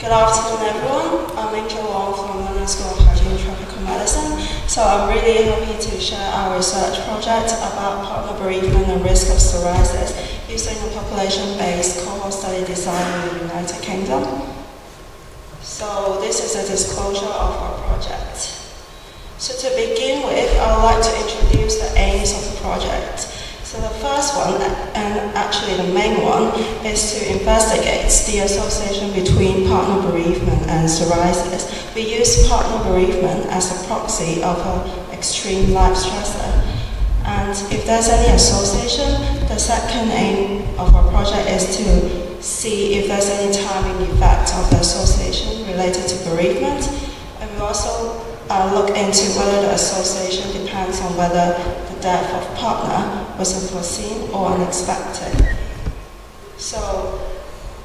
Good afternoon, everyone. I'm Angel Wong from London School of Hygiene and Tropical Medicine. So I'm really happy to share our research project about partner bereavement and risk of psoriasis using a population-based cohort study design in the United Kingdom. So this is a disclosure of our project. So to begin with, I would like to introduce the aims of the project. So the first one, and actually the main one, is to investigate the association between partner bereavement and psoriasis. We use partner bereavement as a proxy of an extreme life stressor. And if there's any association, the second aim of our project is to see if there's any timing effect of the association related to bereavement. And we also look into whether the association depends on whether the death of partner was unforeseen or unexpected. So,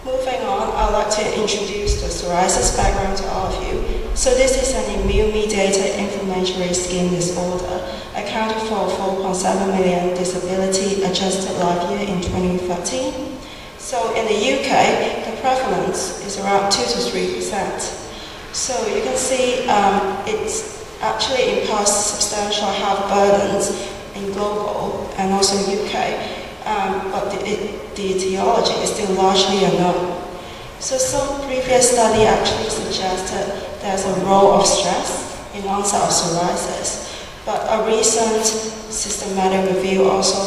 moving on, I'd like to introduce the psoriasis background to all of you. So this is an immune-mediated inflammatory skin disorder, accounted for 4.7 million disability-adjusted life year in 2013. So in the UK, the prevalence is around 2 to 3%. So you can see it's actually imposed substantial health burdens in global and also UK, but the etiology is still largely unknown. So some previous study actually suggested there's a role of stress in onset of psoriasis, but a recent systematic review also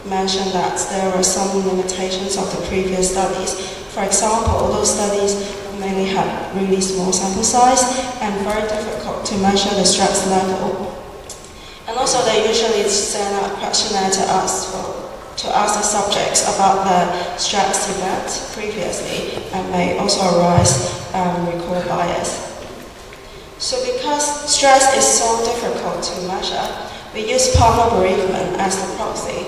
mentioned that there are some limitations of the previous studies. For example, those studies mainly had really small sample size and very difficult to measure the stress level. And also they usually send out questionnaire to ask the subjects about the stress event previously and may also arise recall bias. So because stress is so difficult to measure, we use partner bereavement as the proxy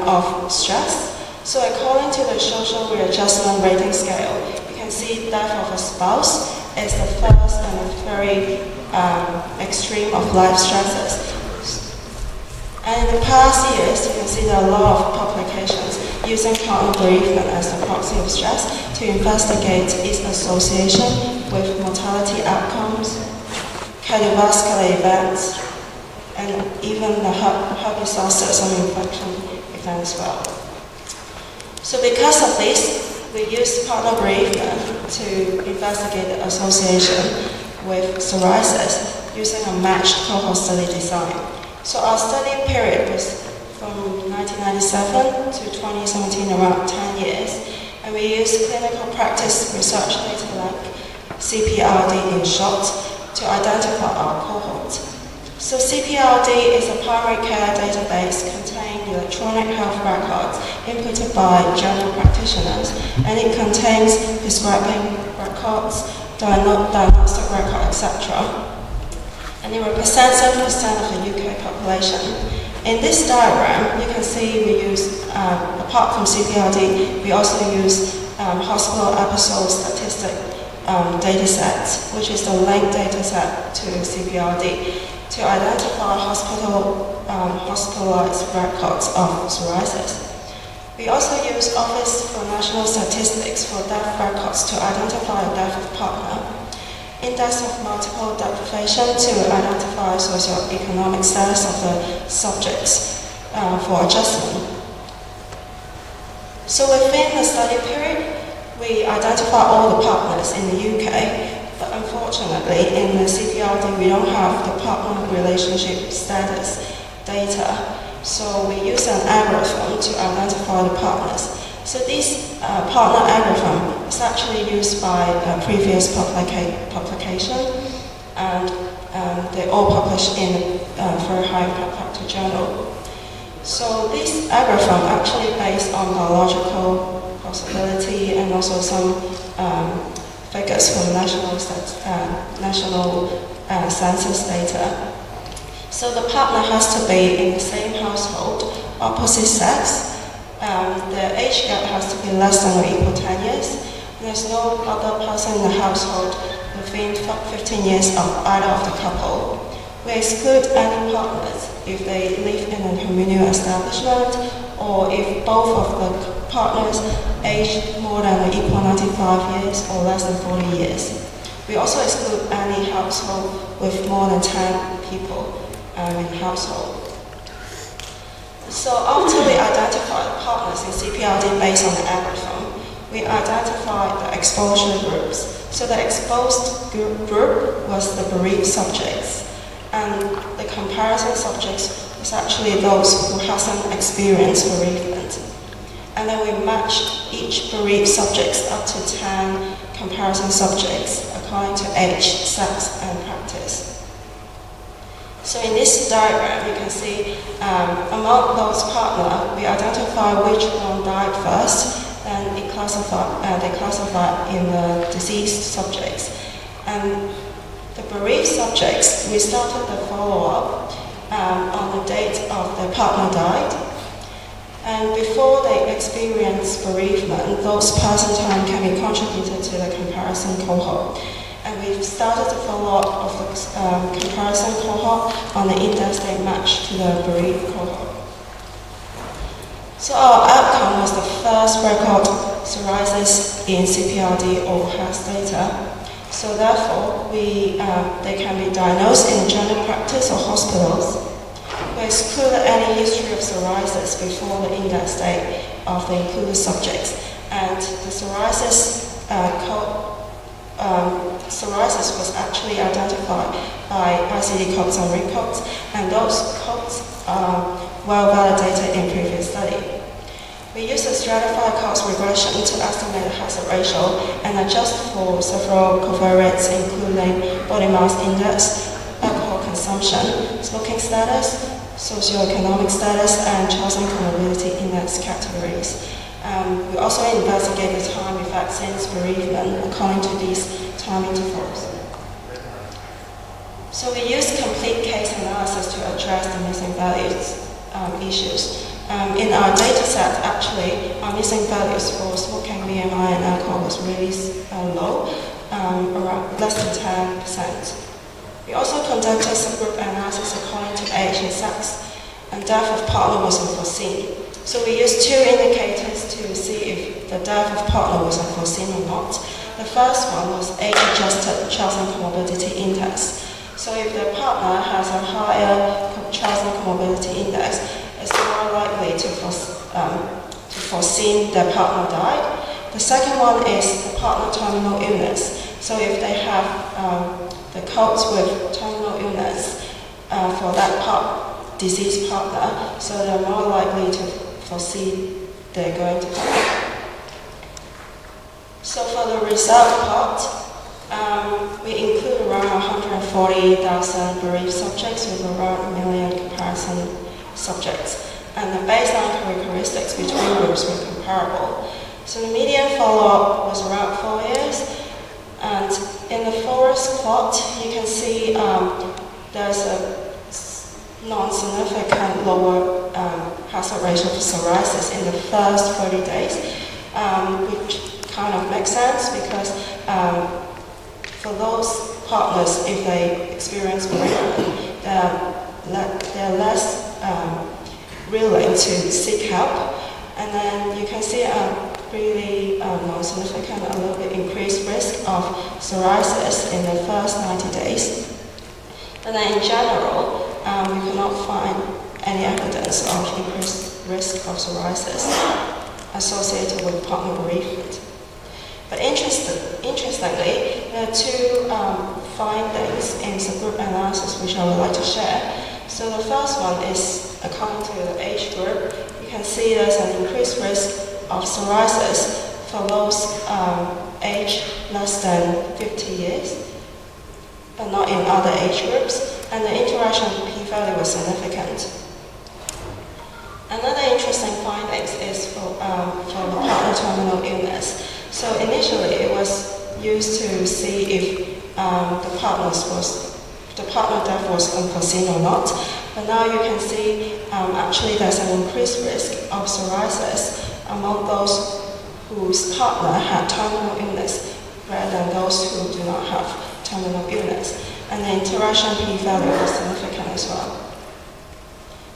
of stress. So according to the social readjustment rating scale, you can see death of a spouse is the first and very extreme of life stresses. And in the past years, you can see there are a lot of publications using partner bereavement as the proxy of stress to investigate its association with mortality outcomes, cardiovascular events, and even the herpes zoster infection events as well. So because of this, we use partner bereavement to investigate the association with psoriasis using a matched cohort study design. So our study period was from 1997 to 2017, around 10 years, and we used clinical practice research data like CPRD in short to identify our cohort. So CPRD is a primary care database containing electronic health records inputted by general practitioners, and it contains prescribing records, diagnostic records, etc. And it represents 7% of the UK population. In this diagram, you can see we use, apart from CPRD, we also use hospital episode statistic dataset, which is the linked dataset to CPRD, to identify hospitalized records of psoriasis. We also use Office for National Statistics for death records to identify a death of partner, index of multiple deprivation to identify socioeconomic status of the subjects for adjustment. So within the study period, we identify all the partners in the UK, but unfortunately in the CPRD we don't have the partner relationship status data, so we use an algorithm to identify the partners. So this partner algorithm is actually used by a previous publication, and they all published in a very high impact journal. So this algorithm actually based on biological possibility and also some figures from national census data. So the partner has to be in the same household, opposite sex. The age gap has to be less than or equal 10 years. There's no other person in the household within 15 years of either of the couple. We exclude any partners if they live in a communal establishment or if both of the partners aged more than or equal 95 years or less than 40 years. We also exclude any household with more than 10 people in household. So after we identify the partners in CPRD based on the algorithm, we identify the exposure groups. So the exposed group was the bereaved subjects, and the comparison subjects was actually those who hasn't experienced bereavement. And then we match each bereaved subjects up to 10 comparison subjects according to age, sex, and practice. So in this diagram, you can see among those partners, we identify which one died first, and they classify in the deceased subjects. And the bereaved subjects, we started the follow-up on the date of the partner died. And before they experience bereavement, those person time can be contributed to the comparison cohort. And we've started the follow-up of the comparison cohort on the index they match to the bereaved cohort. So our outcome was the first record psoriasis in CPRD or HAS data. So therefore, they can be diagnosed in general practice or hospitals. We excluded any history of psoriasis before the index date of the included subjects. And the psoriasis was actually identified by ICD codes and RIG codes, and those codes are well validated in previous study. We use a stratified cost regression to estimate the hazard ratio and adjust for several covariates including body mass index, alcohol consumption, smoking status, socioeconomic status, and chosen comorbidity index categories. We also investigate the time effect since bereavement according to these time intervals. So we use complete case analysis to address the missing values issues. In our data set, actually, our missing values for smoking, BMI, and alcohol was really low, around less than 10%. We also conducted subgroup analysis according to age and sex, and death of partner was unforeseen. So we used two indicators to see if the death of partner was unforeseen or not. The first one was age-adjusted chosen comorbidity index. So if the partner has a higher chosen comorbidity index, it's more likely to foresee their partner died. The second one is the partner terminal illness. So if they have the codes with terminal illness for that diseased partner, so they're more likely to foresee they're going to die. So for the result part, we include around 140,000 bereaved subjects with around 1 million comparison subjects. And the baseline characteristics between groups were comparable. So the median follow-up was around 4 years. And in the forest plot, you can see there's a non-significant lower hazard ratio for psoriasis in the first 30 days, which kind of makes sense because for those partners, if they experience bereavement, they're less willing to seek help. And then you can see a really non-significant, a little bit increased risk of psoriasis in the first 90 days. And then in general, we cannot find any evidence of increased risk of psoriasis associated with partner bereavement. But interestingly, there are two findings in subgroup analysis which I would like to share. So the first one is according to the age group. You can see there's an increased risk of psoriasis for those aged less than 50 years, but not in other age groups. And the interaction p-value was significant. Another interesting findings is for the partner terminal illness. So initially it was used to see if the partner death was unforeseen or not. But now you can see actually there's an increased risk of psoriasis among those whose partner had terminal illness rather than those who do not have terminal illness. And the interaction p-value was significant as well.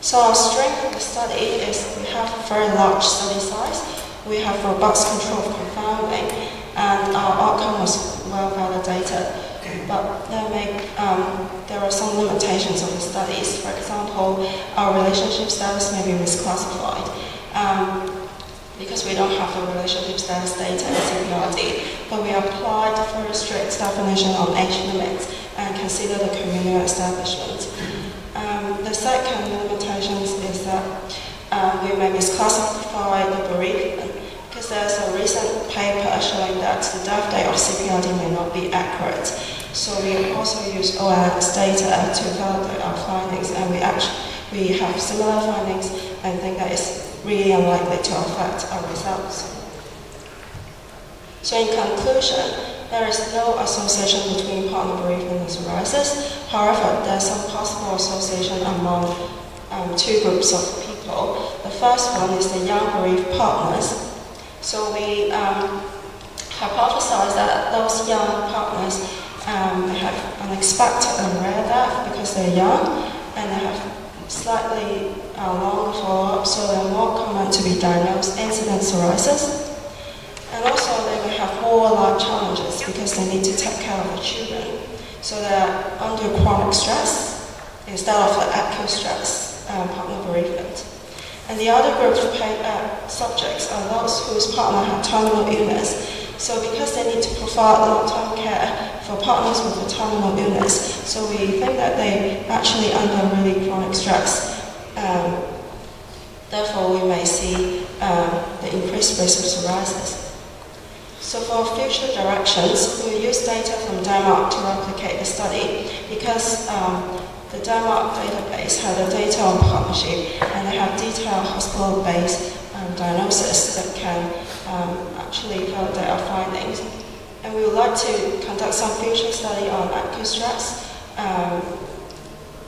So our strength of the study is we have a very large study size, we have robust control of confounding, and our outcome was well validated. But there are some limitations of the studies. For example, our relationship status may be misclassified because we don't have the relationship status data in CPRD, but we applied a very strict definition on age limits and consider the communal establishment. The second limitation is that we may misclassify the bereavement because there's a recent paper showing that the death date of CPRD may not be accurate. So we also use OLS data to validate our findings, and we have similar findings and think that it's really unlikely to affect our results. So in conclusion, there is no association between partner bereavement and psoriasis. However, there's some possible association among two groups of people. The first one is the young bereaved partners. So we hypothesize that those young partners have unexpected and rare death because they're young and they have slightly longer follow-up, so they're more common to be diagnosed incident psoriasis. And also they may have more life challenges because they need to take care of the children. So they're under chronic stress instead of the acute stress, partner bereavement. And the other group of subjects are those whose partner had terminal illness. So because they need to provide long-term care for partners with a terminal illness, so we think that they actually under really chronic stress. Therefore, we may see the increased risk of psoriasis. So for future directions, we use data from Denmark to replicate the study because the Denmark database had the data on partnership and they have detailed hospital-based diagnosis that can actually validate our findings. And we would like to conduct some future study on acute stress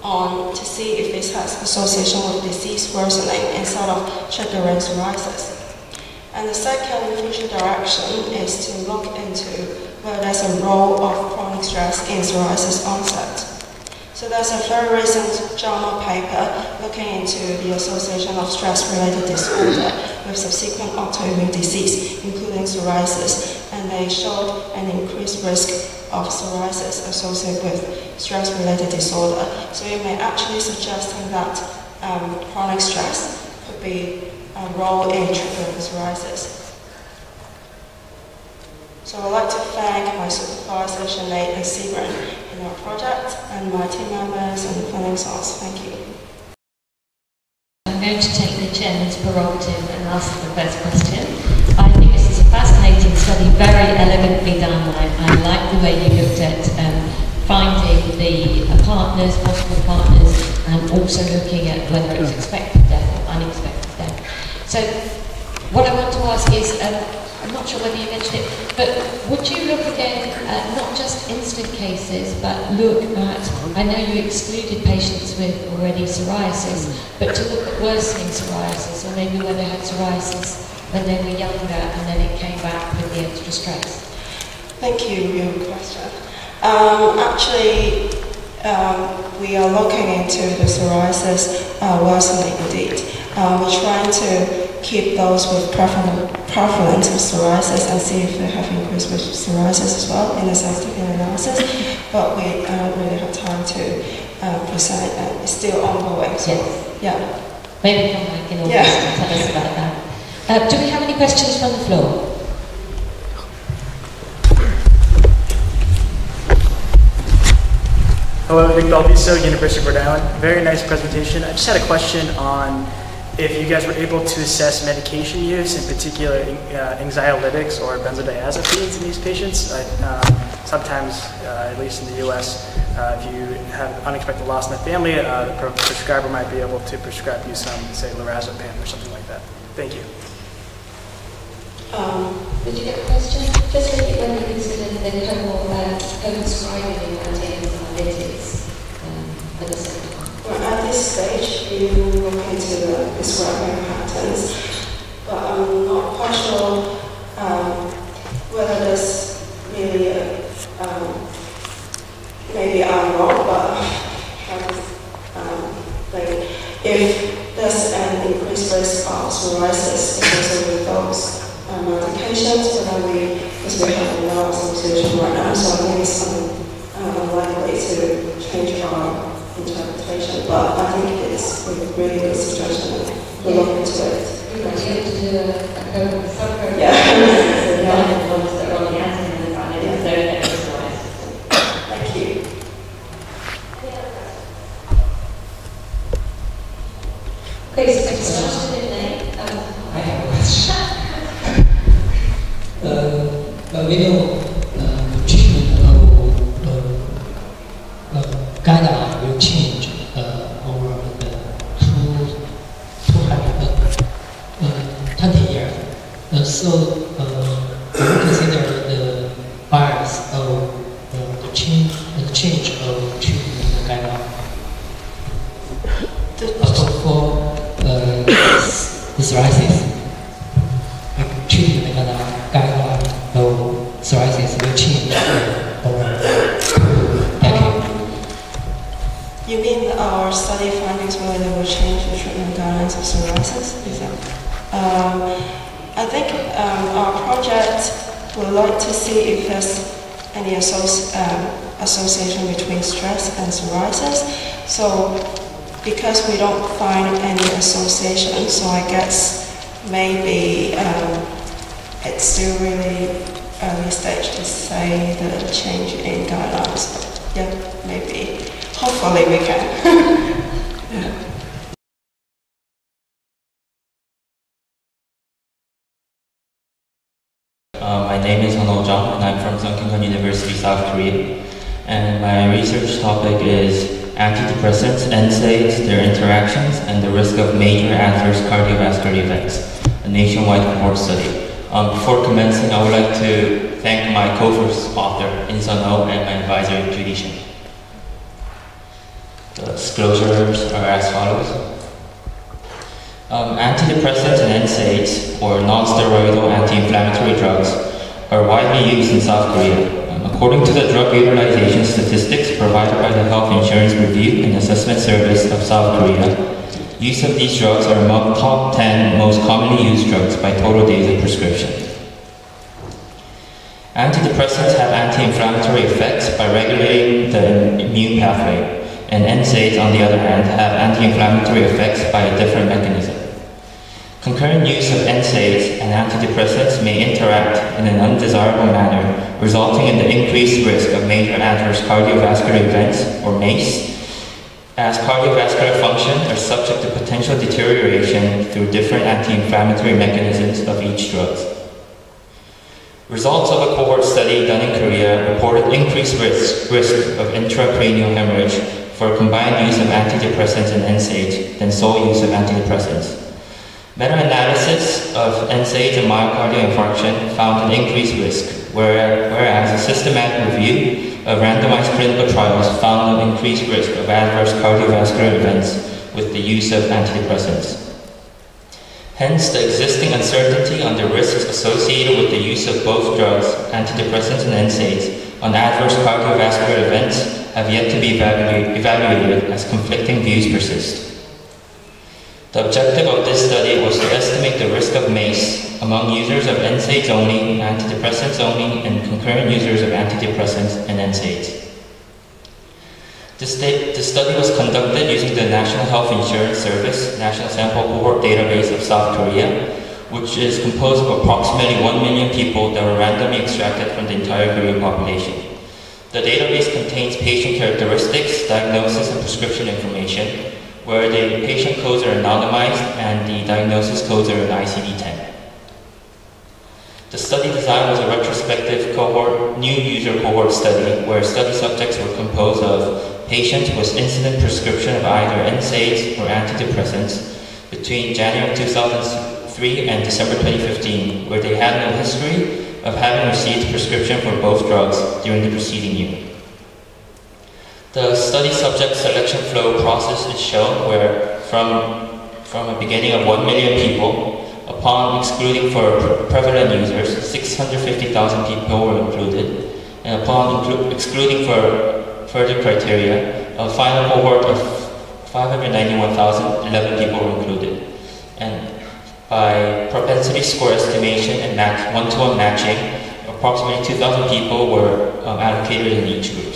to see if this has association with disease worsening instead of triggering psoriasis. And the second future direction is to look into whether there's a role of chronic stress in psoriasis onset. So there's a very recent JAMA paper looking into the association of stress-related disorder with subsequent autoimmune disease, including psoriasis, and they showed an increased risk of psoriasis associated with stress-related disorder. So it may actually suggesting that chronic stress could be a role in triggering psoriasis. So I'd like to thank my supervisor, Sinead and Sebren, in our project, and my team members and the funding source. Thank you. I'm going to take the chairman's prerogative and ask the first question. I think this is a fascinating study, very elegantly done. I like the way you looked at finding the partners, possible partners, and also looking at whether it's expected death or unexpected death. So what I want to ask is, I'm not sure whether you mentioned it, but would you look again at not just instant cases, but look at, I know you excluded patients with already psoriasis, but to look at worsening psoriasis, or maybe where they had psoriasis when they were younger and then it came back with the extra stress? Thank you for your question. Actually, we are looking into the psoriasis worsening indeed. We're trying to keep those with prevalent psoriasis and see if they have increased with psoriasis as well in the statistical analysis, but we don't really have time to present it. It's still ongoing, so yes. Yeah. Maybe come back in August and tell us about that. Do we have any questions from the floor? Hello, Nick Belviso, University of Rhode Island. Very nice presentation. I just had a question on if you guys were able to assess medication use, in particular anxiolytics or benzodiazepines in these patients. Sometimes, at least in the US, if you have unexpected loss in the family, the prescriber might be able to prescribe you some, say, lorazepam or something like that. Thank you. Did you get a question? Just when you consider the co-prescribing anti-anxiolytics at the same time. Well, at this stage, we will look into the prescribing patterns, but I'm not quite sure whether there's really maybe I'm wrong, but if there's an increased risk of psoriasis associated with those medications, but then because we have no association right now, so I think it's unlikely to change our interpretation, but I think it's a really good suggestion and we'll look into it. We might be able to do a sub-code. Yeah. The ones that are on the antihistamine and so exercise. Thank you. Okay, so we started in late. I have a question. We know treatment of guideline will change over the 20 years. So do you consider the bias of the change of treatment guideline for the psoriasis? Treatment guideline of psoriasis will change over 2 decades. You mean our study findings whether they will change the treatment guidelines of psoriasis? Is that? I think our project would like to see if there's any association between stress and psoriasis. So because we don't find any association, so I guess maybe it's still really early stage to say the change in guidelines. But yeah, maybe. Hopefully we can. Yeah. My name is Hanol Jang, and I'm from Sungkyunkwan University, South Korea. And my research topic is antidepressants, NSAIDs, their interactions, and the risk of major adverse cardiovascular events, a nationwide cohort study. Before commencing, I would like to thank my co-first author, In-sun Oh, and my advisor, Judy Shin. The disclosures are as follows. Antidepressants and NSAIDs, or non-steroidal anti-inflammatory drugs, are widely used in South Korea. According to the drug utilization statistics provided by the Health Insurance Review and Assessment Service of South Korea, use of these drugs are among top 10 most commonly used drugs by total days of prescription. Antidepressants have anti-inflammatory effects by regulating the immune pathway, and NSAIDs, on the other hand, have anti-inflammatory effects by a different mechanism. Concurrent use of NSAIDs and antidepressants may interact in an undesirable manner, resulting in the increased risk of major adverse cardiovascular events, or MACE, as cardiovascular function are subject to potential deterioration through different anti-inflammatory mechanisms of each drug. Results of a cohort study done in Korea reported increased risk of intracranial hemorrhage for combined use of antidepressants and NSAIDs than sole use of antidepressants. Meta-analysis of NSAIDs and myocardial infarction found an increased risk, whereas a systematic review of randomized clinical trials found an increased risk of adverse cardiovascular events with the use of antidepressants. Hence, the existing uncertainty on the risks associated with the use of both drugs, antidepressants and NSAIDs, on adverse cardiovascular events have yet to be evaluated as conflicting views persist. The objective of this study was to estimate the risk of MACE among users of NSAIDs only, antidepressants only, and concurrent users of antidepressants and NSAIDs. The study was conducted using the National Health Insurance Service National Sample Cohort Database of South Korea, which is composed of approximately 1 million people that were randomly extracted from the entire Korean population. The database contains patient characteristics, diagnosis, and prescription information, where the patient codes are anonymized and the diagnosis codes are in ICD-10. The study design was a retrospective new user cohort study where study subjects were composed of patients with incident prescription of either NSAIDs or antidepressants between January 2003 and December 2015, where they had no history of having received prescription for both drugs during the preceding year. The study subject selection flow process is shown where from a beginning of 1 million people, upon excluding for prevalent users, 650,000 people were included, and upon excluding for further criteria, a final cohort of 591,011 people were included. And by propensity score estimation and one-to-one matching, approximately 2,000 people were allocated in each group.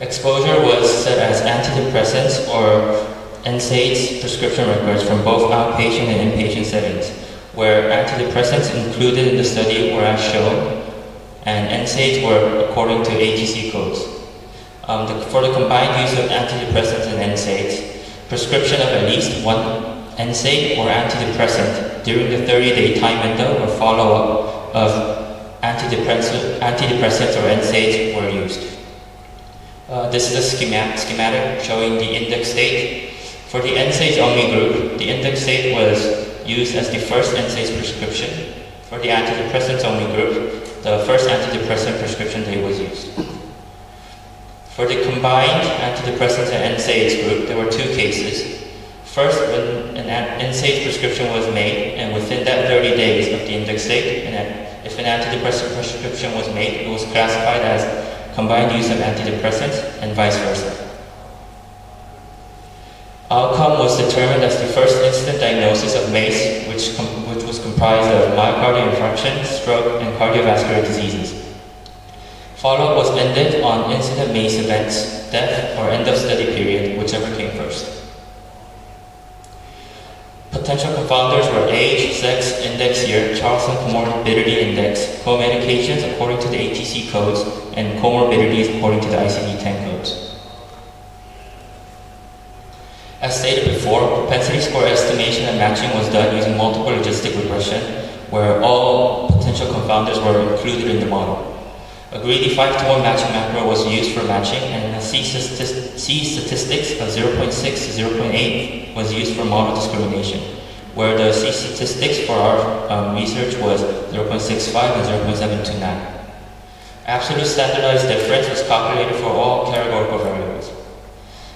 Exposure was set as antidepressants or NSAIDs prescription records from both outpatient and inpatient settings, where antidepressants included in the study were as shown, and NSAIDs were according to ATC codes. For the combined use of antidepressants and NSAIDs, prescription of at least one NSAID or antidepressant during the 30-day time window or follow-up of antidepressants or NSAIDs were used. This is a schematic showing the index date. For the NSAIDs only group, the index date was used as the first NSAIDs prescription. For the antidepressants only group, the first antidepressant prescription day was used. For the combined antidepressants and NSAIDs group, there were two cases. First, when an NSAIDs prescription was made, and within that 30 days of the index date, if an antidepressant prescription was made, it was classified as combined use of antidepressants, and vice versa. Outcome was determined as the first incident diagnosis of MACE, which was comprised of myocardial infarction, stroke, and cardiovascular diseases. Follow-up was ended on incident MACE events, death, or end of study period, whichever came first. Potential confounders were age, sex, index year, Charlson Comorbidity Index, co-medications according to the ATC codes, and comorbidities according to the ICD-10 codes. As stated before, propensity score estimation and matching was done using multiple logistic regression, where all potential confounders were included in the model. A greedy 5-to-1 matching macro was used for matching, and a C statistics of 0.6 to 0.8 was used for model discrimination, where the C statistics for our research was 0.65 and 0.729. Absolute standardized difference was calculated for all categorical variables.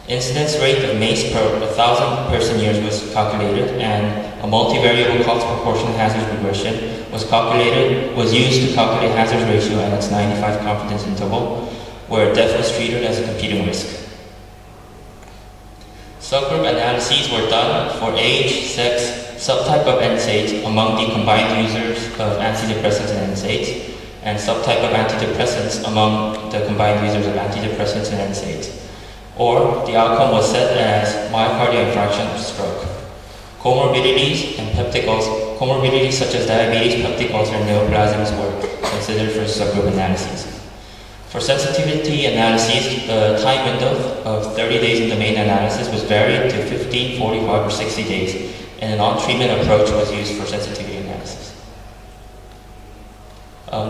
Incidence rate of MACE per 1,000 person years was calculated, and a multivariable cost proportional hazard regression was used to calculate hazard ratio and its 95 confidence interval, where death was treated as a competing risk. Subgroup analyses were done for age, sex, subtype of NSAIDs among the combined users of antidepressants and NSAIDs, and subtype of antidepressants among the combined users of antidepressants and NSAIDs. Or the outcome was set as myocardial infarction or stroke. Comorbidities and peptic ulcer, comorbidities such as diabetes, peptic ulcer, and neoplasms were considered for subgroup analyses. For sensitivity analyses, the time window of 30 days in the main analysis was varied to 15, 45, or 60 days, and an on-treatment approach was used for sensitivity analysis.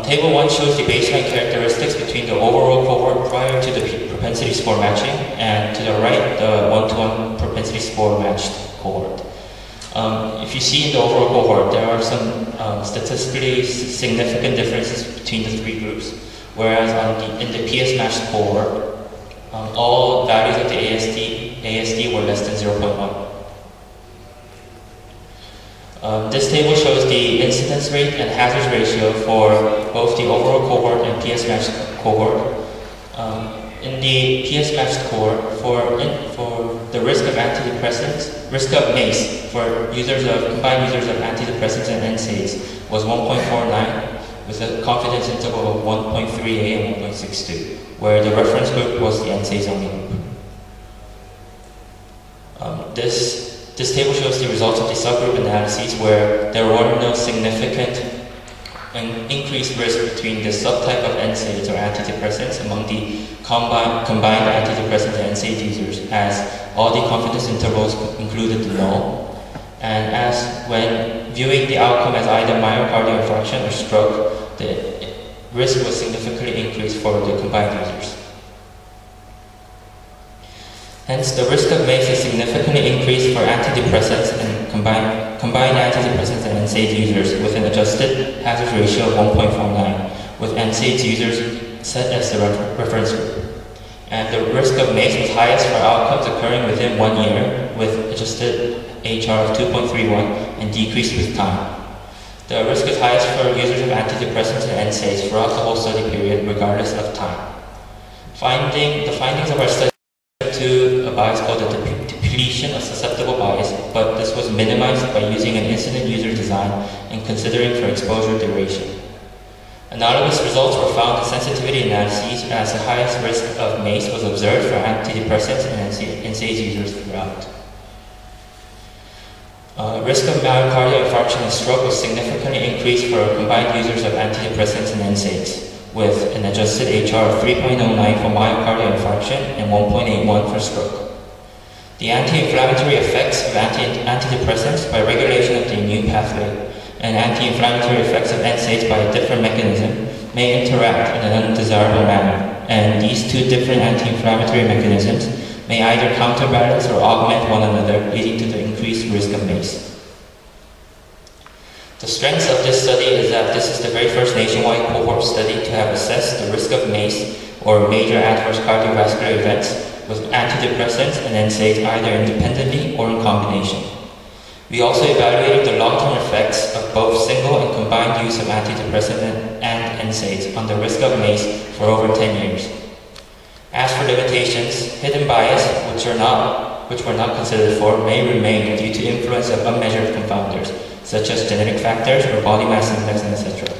Table 1 shows the baseline characteristics between the overall cohort prior to the propensity score matching, and to the right, the one-to-one propensity score matched cohort. If you see in the overall cohort, there are some statistically significant differences between the three groups, whereas in the PS matched cohort, all values of the ASD were less than 0.1. This table shows the incidence rate and hazard ratio for both the overall cohort and PS matched cohort. In the PS matched cohort, for the risk of antidepressants, risk of MACE for combined users of antidepressants and NSAIDs was 1.49, with a confidence interval of 1.38 and 1.62, where the reference group was the NSAIDs only group. This table shows the results of the subgroup analyses, where there were no significant increased risk between the subtype of NSAIDs or antidepressants among the combined antidepressant and NSAID users, as all the confidence intervals included the null, and as when viewing the outcome as either myocardial infarction or stroke, the risk was significantly increased for the combined users. Hence, the risk of MACE is significantly increased for antidepressants and combined antidepressants and NSAID users with an adjusted hazard ratio of 1.49, with NSAID users set as the reference group. And the risk of MACE was highest for outcomes occurring within 1 year, with adjusted HR of 2.31 and decreased with time. The risk is highest for users of antidepressants and NSAIDs throughout the whole study period, regardless of time. The findings of our study subject to a bias called the depletion of susceptible bias, but this was minimized by using an incident user design and considering for exposure duration. Analogous results were found in sensitivity analyses as the highest risk of MACE was observed for antidepressants and NSAIDs users throughout. Risk of myocardial infarction and stroke was significantly increased for combined users of antidepressants and NSAIDs, with an adjusted HR of 3.09 for myocardial infarction and 1.81 for stroke. The anti-inflammatory effects of antidepressants by regulation of the immune pathway and anti-inflammatory effects of NSAIDs by a different mechanism may interact in an undesirable manner, and these two different anti-inflammatory mechanisms may either counterbalance or augment one another, leading to the increased risk of MACE. The strengths of this study is that this is the very first nationwide cohort study to have assessed the risk of MACE or major adverse cardiovascular events with antidepressants and NSAIDs either independently or in combination. We also evaluated the long-term effects of both single and combined use of antidepressants and NSAIDs on the risk of MACE for over 10 years. As for limitations, hidden bias, which were not considered for, may remain due to influence of unmeasured confounders, such as genetic factors or body mass index, etc.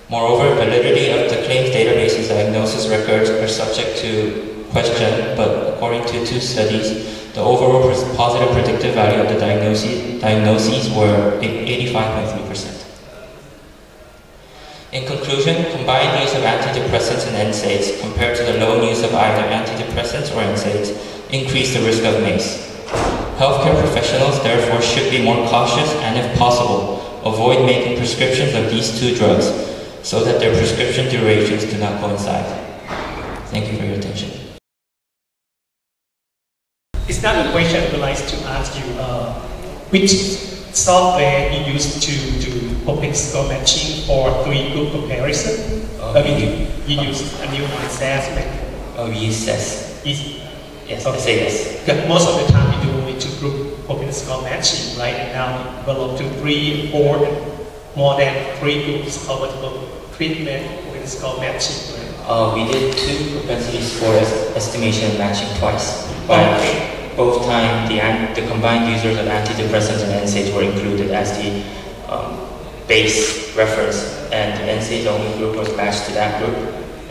Moreover, validity of the claims database's diagnosis records are subject to question, but according to 2 studies, the overall positive predictive value of the diagnoses were 85.3%. In conclusion, combined use of antidepressants and NSAIDs compared to the low use of either antidepressants or NSAIDs increase the risk of MACE. Healthcare professionals therefore should be more cautious and, if possible, avoid making prescriptions of these 2 drugs so that their prescription durations do not coincide. Thank you for your attention. It's not a question I would like to ask you. Which software you use to do open score matching for 3-group comparison? You use a new one, SAS method. Oh, we use SAS. Yes, okay. I say yes. Because most of the time you do it to group open score matching, right? Now you develop to 3, 4, more than 3 groups of multiple treatment open score matching, right? We did 2 propensity score estimation and matching twice. But both times the combined users of antidepressants and NSAIDs were included as the base reference, and the NSAIDs only group was matched to that group,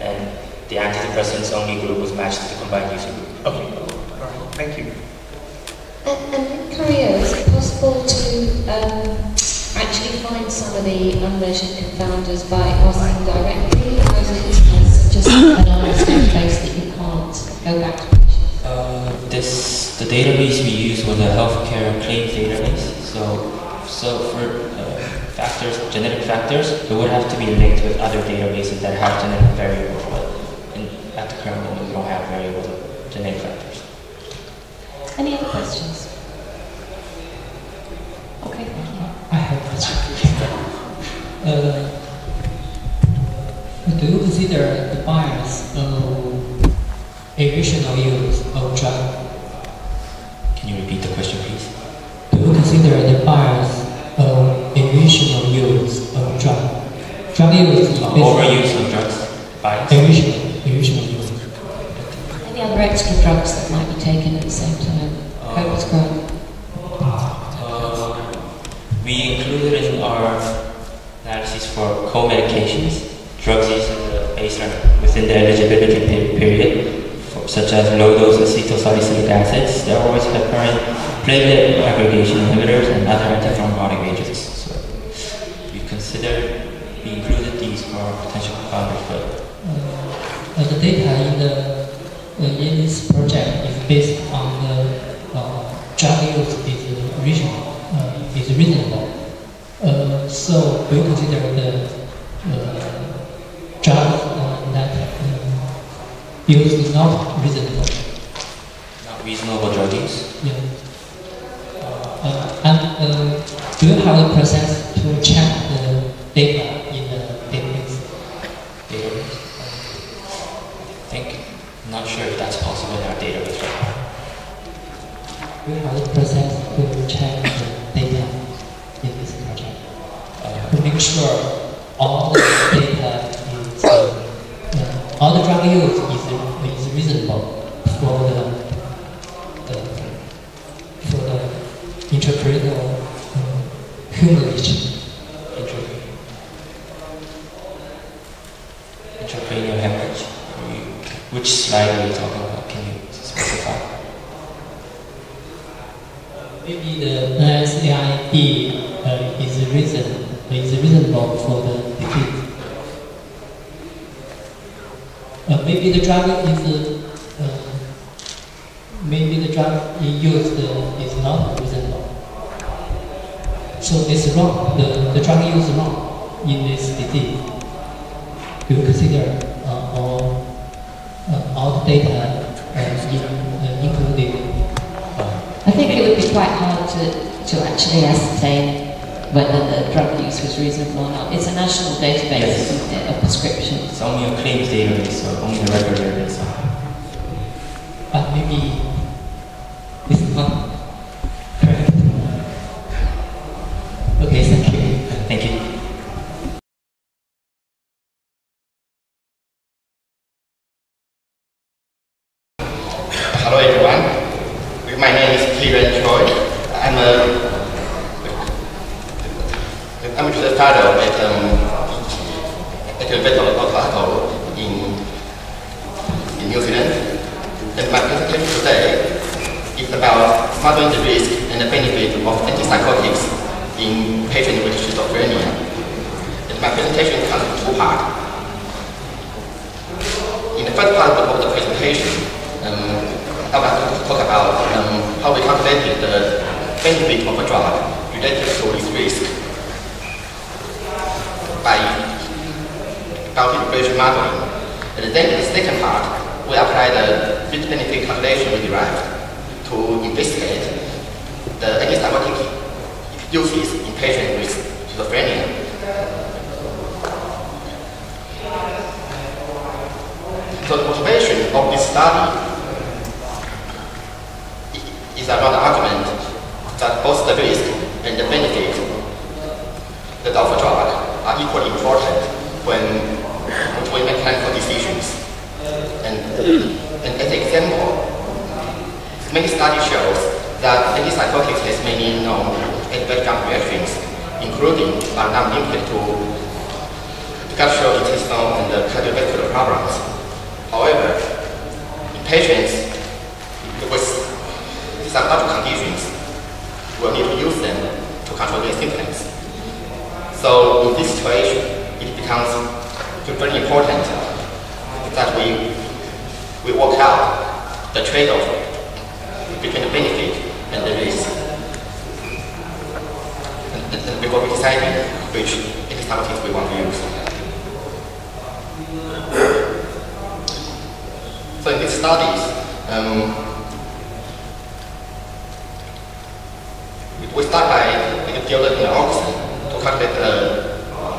and the antidepressants only group was matched to the combined user group. Okay, all right, thank you. And in Korea, is it possible to actually find some of the unmeasured confounders by asking directly, or is it just an honest database that you can't go back to? The database we used was a healthcare claims database. So for genetic factors, it would have to be linked with other databases that have genetic variables. But at the current moment, we don't have variables of genetic factors. Any other questions? Okay, thank you. I have a question. Do you consider the bias of irrational use of drug? Can you repeat the question, please? Do you consider the bias of irrational use of drug? Drug use is overuse of drugs. Bias. Irrational use. Any other extra drugs that might be taken at the same time? Hope it's growing. We included in our analysis for co-medications, drugs used within the eligibility period, such as low-dose acetylsalicylic acid, steroids, heparin, platelet aggregation inhibitors, and other antithrombotic agents. So we included these for our potential confounders. But the data in this project is based on the drug use is reasonable. So do you consider the drug that use is not reasonable? Not reasonable drug use? Yeah. And do you have a process to check the data in the database? I'm not sure if that's possible in our database right now. Do you have a process to check the data in this project? To make sure all the data is, all the drug use is reasonable for the hemorrhage. Intracranial hemorrhage. Which slide are you talking about? Can you specify? Maybe the NSAID is reasonable for the disease. Maybe the drug used is not reasonable. So it's wrong. The drug used is wrong in this disease. Do you consider all the data included? I think it would be quite hard to actually ascertain whether the drug use was reasonable or not. It's a national database, isn't it, of prescriptions. It's only a claims database, so only the record database. But maybe it's not correct. Okay, thank you. Thank you. Hello everyone. My name is Troy. I'm a fellow at Untitled in New Zealand. And my presentation today is about modeling the risk and the benefit of antipsychotics in patients with schizophrenia. And my presentation comes in two parts. In the first part of the presentation, I would like to talk about how we calculated the benefit of a drug related to its risk by regression modeling. And then in the second part, we apply the risk-benefit calculation we derived to investigate the antipsychotic uses in patients with schizophrenia. So the motivation of this study is around the argument that both the risk and the benefit of a drug are equally important when we make clinical decisions. And as an example, many studies show that antipsychotics has many known adverse drug reactions, including but not limited to gastrointestinal and cardiovascular problems. However, in patients with some other conditions, we'll need to use them to control their symptoms. So in this situation, it becomes very important that we work out the trade-off between the benefit and the risk. And before we decide which antipsychotics we want to use. So in these studies, we start by developing an algorithm to calculate the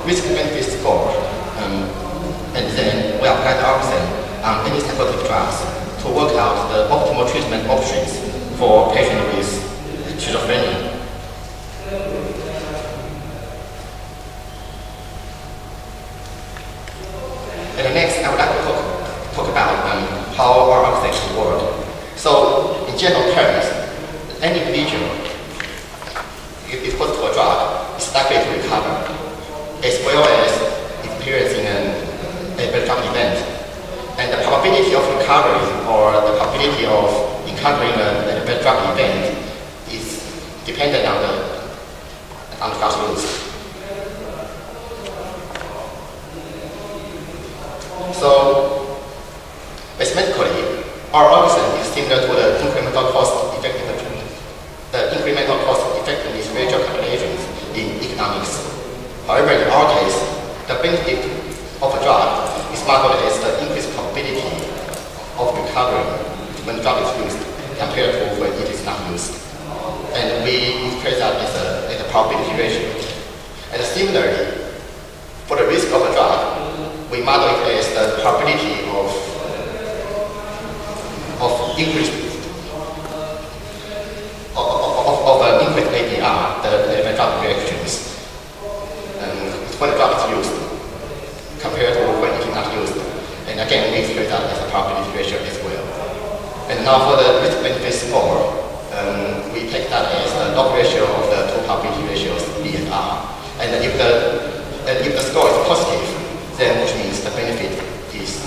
risk-benefit score, and then we apply the algorithm on antipsychotic drugs to work out the optimal treatment options for patients with schizophrenia. And next, I would like to talk about how our algorithm work. So, in general terms, any individual exposed to a drug is likely to recover, as well as experiencing a drug event. And the probability of recovery or the probability of encountering a drug event is dependent on the drug use. So, mathematically, our algorithm is similar to the incremental cost effectiveness ratio calculations in economics. However, in our case, the benefit of a drug is modeled as the increased probability of recovery when the drug is used compared to when it is not used. And we express that as a probability ratio. And similarly, for the risk of a drug, we model it as the probability of increased ADR, the drug reactions, when the drug is used compared to when it is not used. And again, we express that as a probability ratio as well. And now for the risk-benefit score, we take that as the log ratio of the two probabilities. probability ratios B and R. And if the score is positive, then which means the benefit is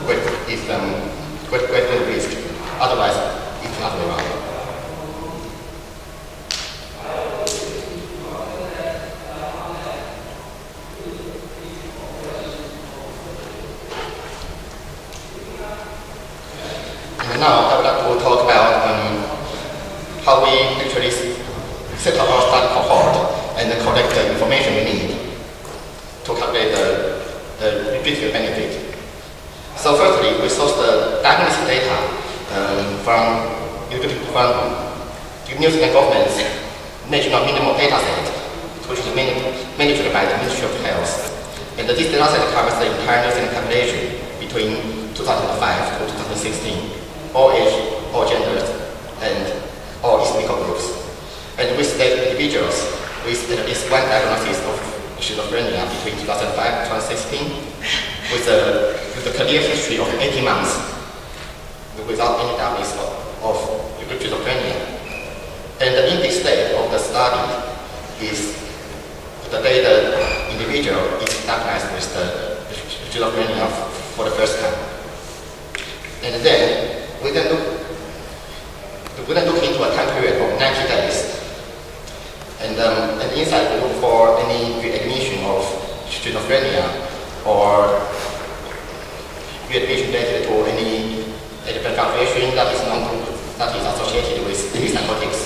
greater than risk. Otherwise, it's the other way around. And now I would like to talk about how we actually set up our study cohort and collect the information we need to calculate the risk benefit. So firstly, we source the diagnostic data from the New Zealand government's national minimum data set, which is managed by the Ministry of Health. And this data set covers the entire New Zealand population between 2005 to 2016, all age, all genders, and all ethnic groups. And we select individuals with at least one diagnosis of schizophrenia between 2005 and 2016, with a clear history of 18 months without any diagnosis of schizophrenia. And the index date of the study is the day the individual is diagnosed with the schizophrenia for the first time. And then we then look into a time period of 90 days. And inside we look for any readmission of schizophrenia or readmission related to any fluctuation that is associated with antipsychotics.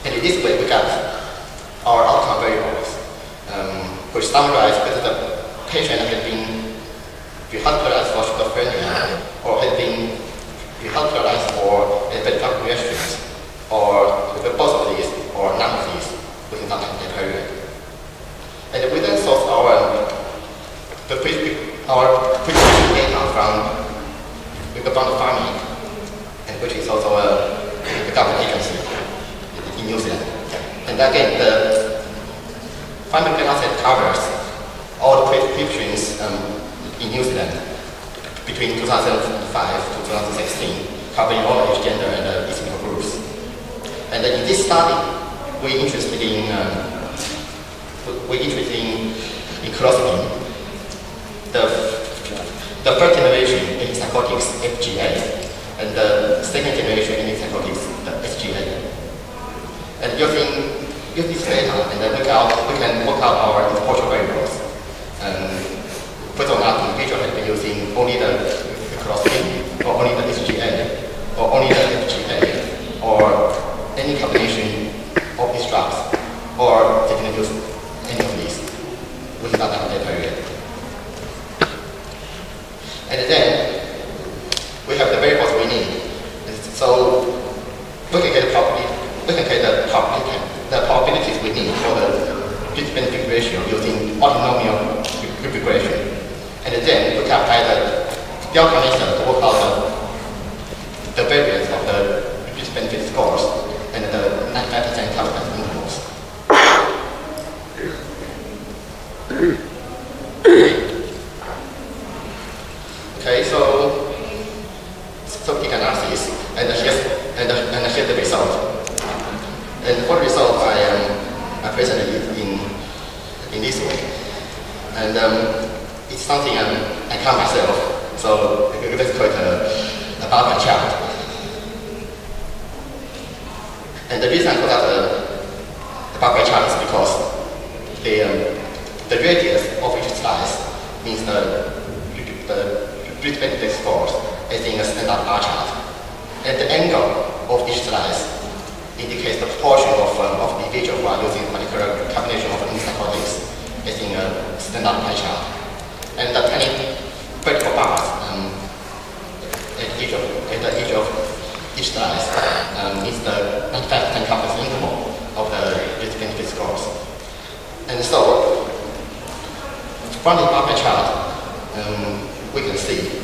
And in this way we got our outcome variables, which summarize whether the patient has been rehospitalized for schizophrenia or has been rehospitalized for fluctuations, or both of these or none of these within that time period. And we then source our prescription data from the farming, and which is also a government agency in New Zealand. And again, the farming data set covers all the prescriptions in New Zealand between 2005 to 2016, covering all age, gender, and ethnic groups. And in this study, we're interested in closing the first generation antipsychotics, FGA, and the second generation antipsychotics, the SGA. And using this data, and then we can work out our exposure variables. Whether or not the individual has been using only the closing, or only the SGA, or only the FGA, or any combination of these drugs, or they can use any of these within that time period. And then we have the variables we need. So we can get the probabilities we need for the risk-benefit ratio using autonomial regression. And then we can apply the delta method to work out the variance of the risk-benefit scores and the 95% confidence intervals. Okay, so big analysis, and here's the result. And for the result, I presented it in this way. And it's something I can't myself, so let's call it a bar chart. And the reason I call that a bar chart is because the radius of each slice means the risk-benefit scores as in a standard bar chart. And the angle of each slice indicates the proportion of individuals who are using a particular combination of antipsychotics as in a standard pie chart. And the tiny vertical bars at the edge of each slice is the 95% confidence interval of the risk-benefit scores. And so, from the bar chart, we can see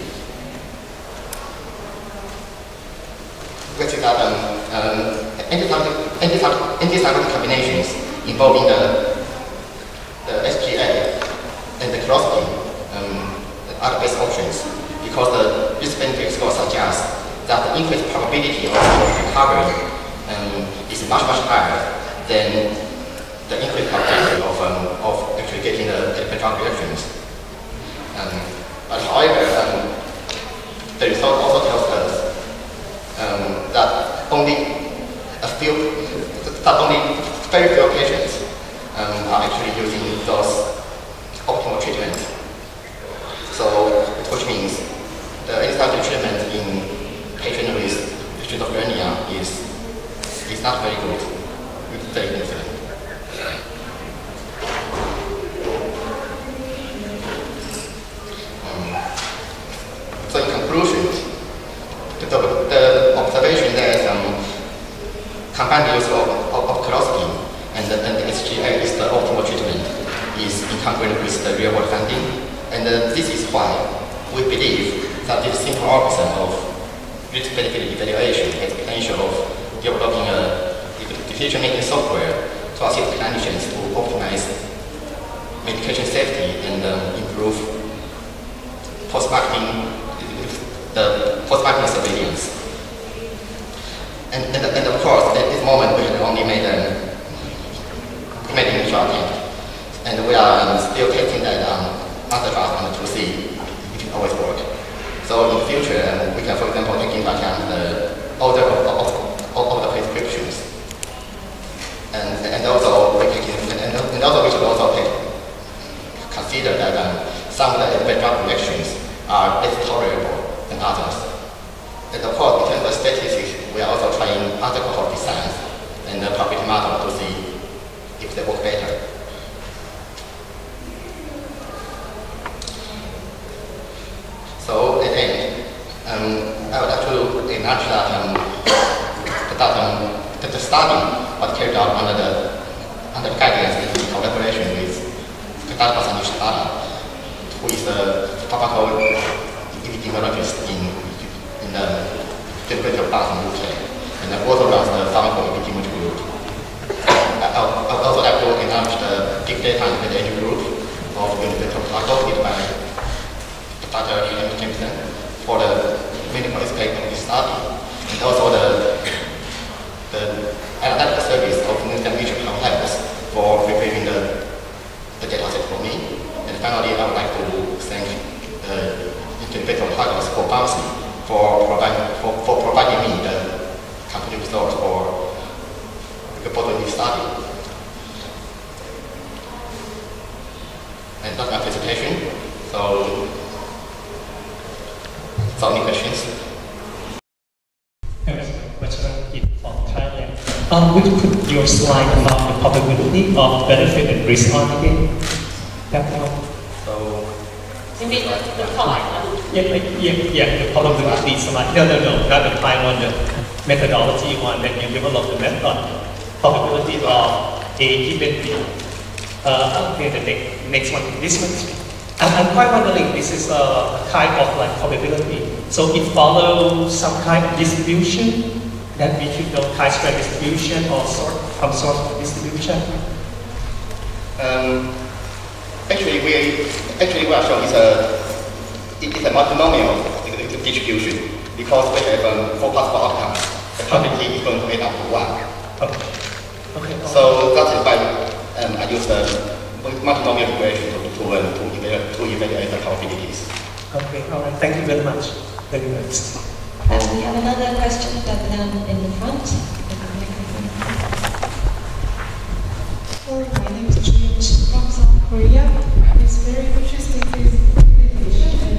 that antipsychotic combinations involving the SGA and the clozapine are the best options because the risk-benefit score suggests that the increased probability of recovery is much higher then the increased probability of actually getting the drug reactions. But however, the result also tells us that only very few patients are actually using those optimal treatments. So, which means the antipsychotic treatment in patients with schizophrenia is not very good. It's very inefficient. So in conclusion, the observation that combined use of clozapine and the SGA is the optimal treatment is incongruent with the real-world finding, and this is why we believe that this simple algorithm of risk-benefit evaluation has the potential of developing a decision-making software to assist clinicians to optimize medication safety and improve post-marketing surveillance. And of course, at this moment, we have only made an initial attempt, and we are still testing that other drugs to see if it always works. So in the future, we can, for example, take into account the order of the prescriptions, and also we should also consider that some of the drug reactions are less tolerable than others. And of course, in terms of statistics, we are also trying other cohort designs and the probability model to see if they work better. So at the end, I would like to acknowledge that the study was carried out under the guidance and in collaboration with Statistical study, who is a pharmacoepidemiologist in the University of Bath in UK, and also runs the pharmacoepidemiology group. I would also like to acknowledge the big data and epidemiology group of the University of Bath, led by Dr. Antipsychotic for the medical aspect of this study, and also the analytical service of Nature Health for preparing the data set for me. And finally, I would like to thank the Antipsychotic for pharmacy for providing me the complete results for reporting this study. And that's my presentation. So any questions? From Thailand. Would you put your slide about the probability of benefit and risk on again? That one. So You mean the five? Yeah, the probability slide. No, not the time one, the methodology one that you develop the method. Probability of A given B. Okay, the next one, this one. I'm quite wondering, this is a kind of like probability. So it follows some kind of distribution that we should know chi-square distribution or some sort of distribution. Actually, we are showing it's a multinomial distribution because we have 4 possible outcomes. The probability is going to add up to 1. Okay. So that is why I use the multinomial regression to evaluate the probabilities. Okay, all right. Thank you very much. Very nice. We have another question down in the front. Hello, my name is Julian from South Korea. It's very interesting presentation.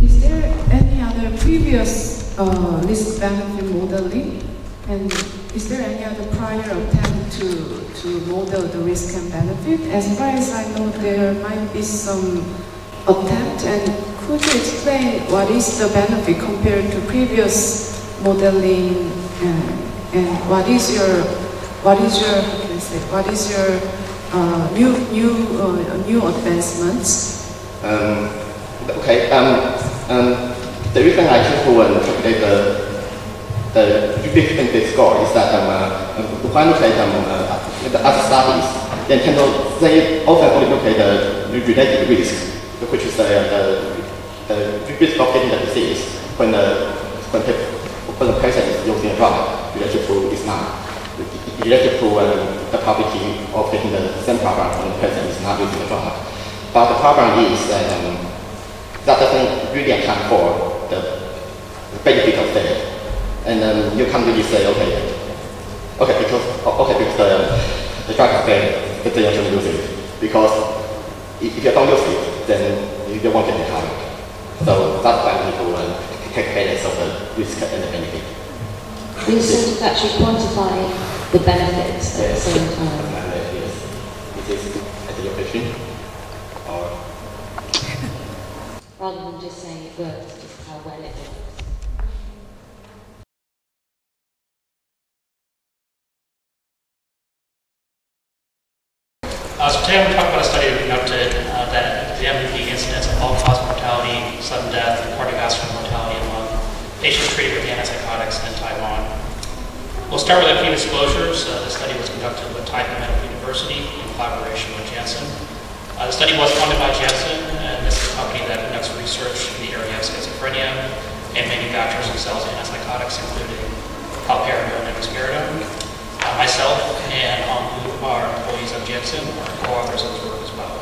Is there any other previous risk-benefit modeling? And is there any other prior attempt to model the risk and benefit? As far as I know, there might be some attempt. And could you explain what is the benefit compared to previous modeling? And what is your new advancements? Okay. The reason I choose to calculate the risk-benefit score is that when look at the other studies, they often only look at the related risk, which is the risk of getting the disease when the patient is using a drug related to this month. related to the probability of getting the same program when the person is not using the drug. But the problem is that that doesn't really account for the benefit of that. And you can't really say, okay, because the drug is bad, but then you shouldn't use it. Because if you don't use it, then you won't get recovered. So that's why we need to take balance of the risk and the benefit. We sort of actually quantify the benefits at the same time. Yes. Is this answer your question? Or? Rather than just saying it works, just how well it works. So today I'm going to talk about a study that we conducted that examined the incidence of all-cause mortality, sudden death, and cardiovascular mortality among patients treated with antipsychotics in Taiwan. We'll start with a few disclosures. The study was conducted with Taipei Medical University in collaboration with Janssen. The study was funded by Janssen, and this is a company that conducts research in the area of schizophrenia and manufactures and sells antipsychotics, including haloperidol and risperidone. Myself and Hong are employees of Janssen, are co-authors of this work as well.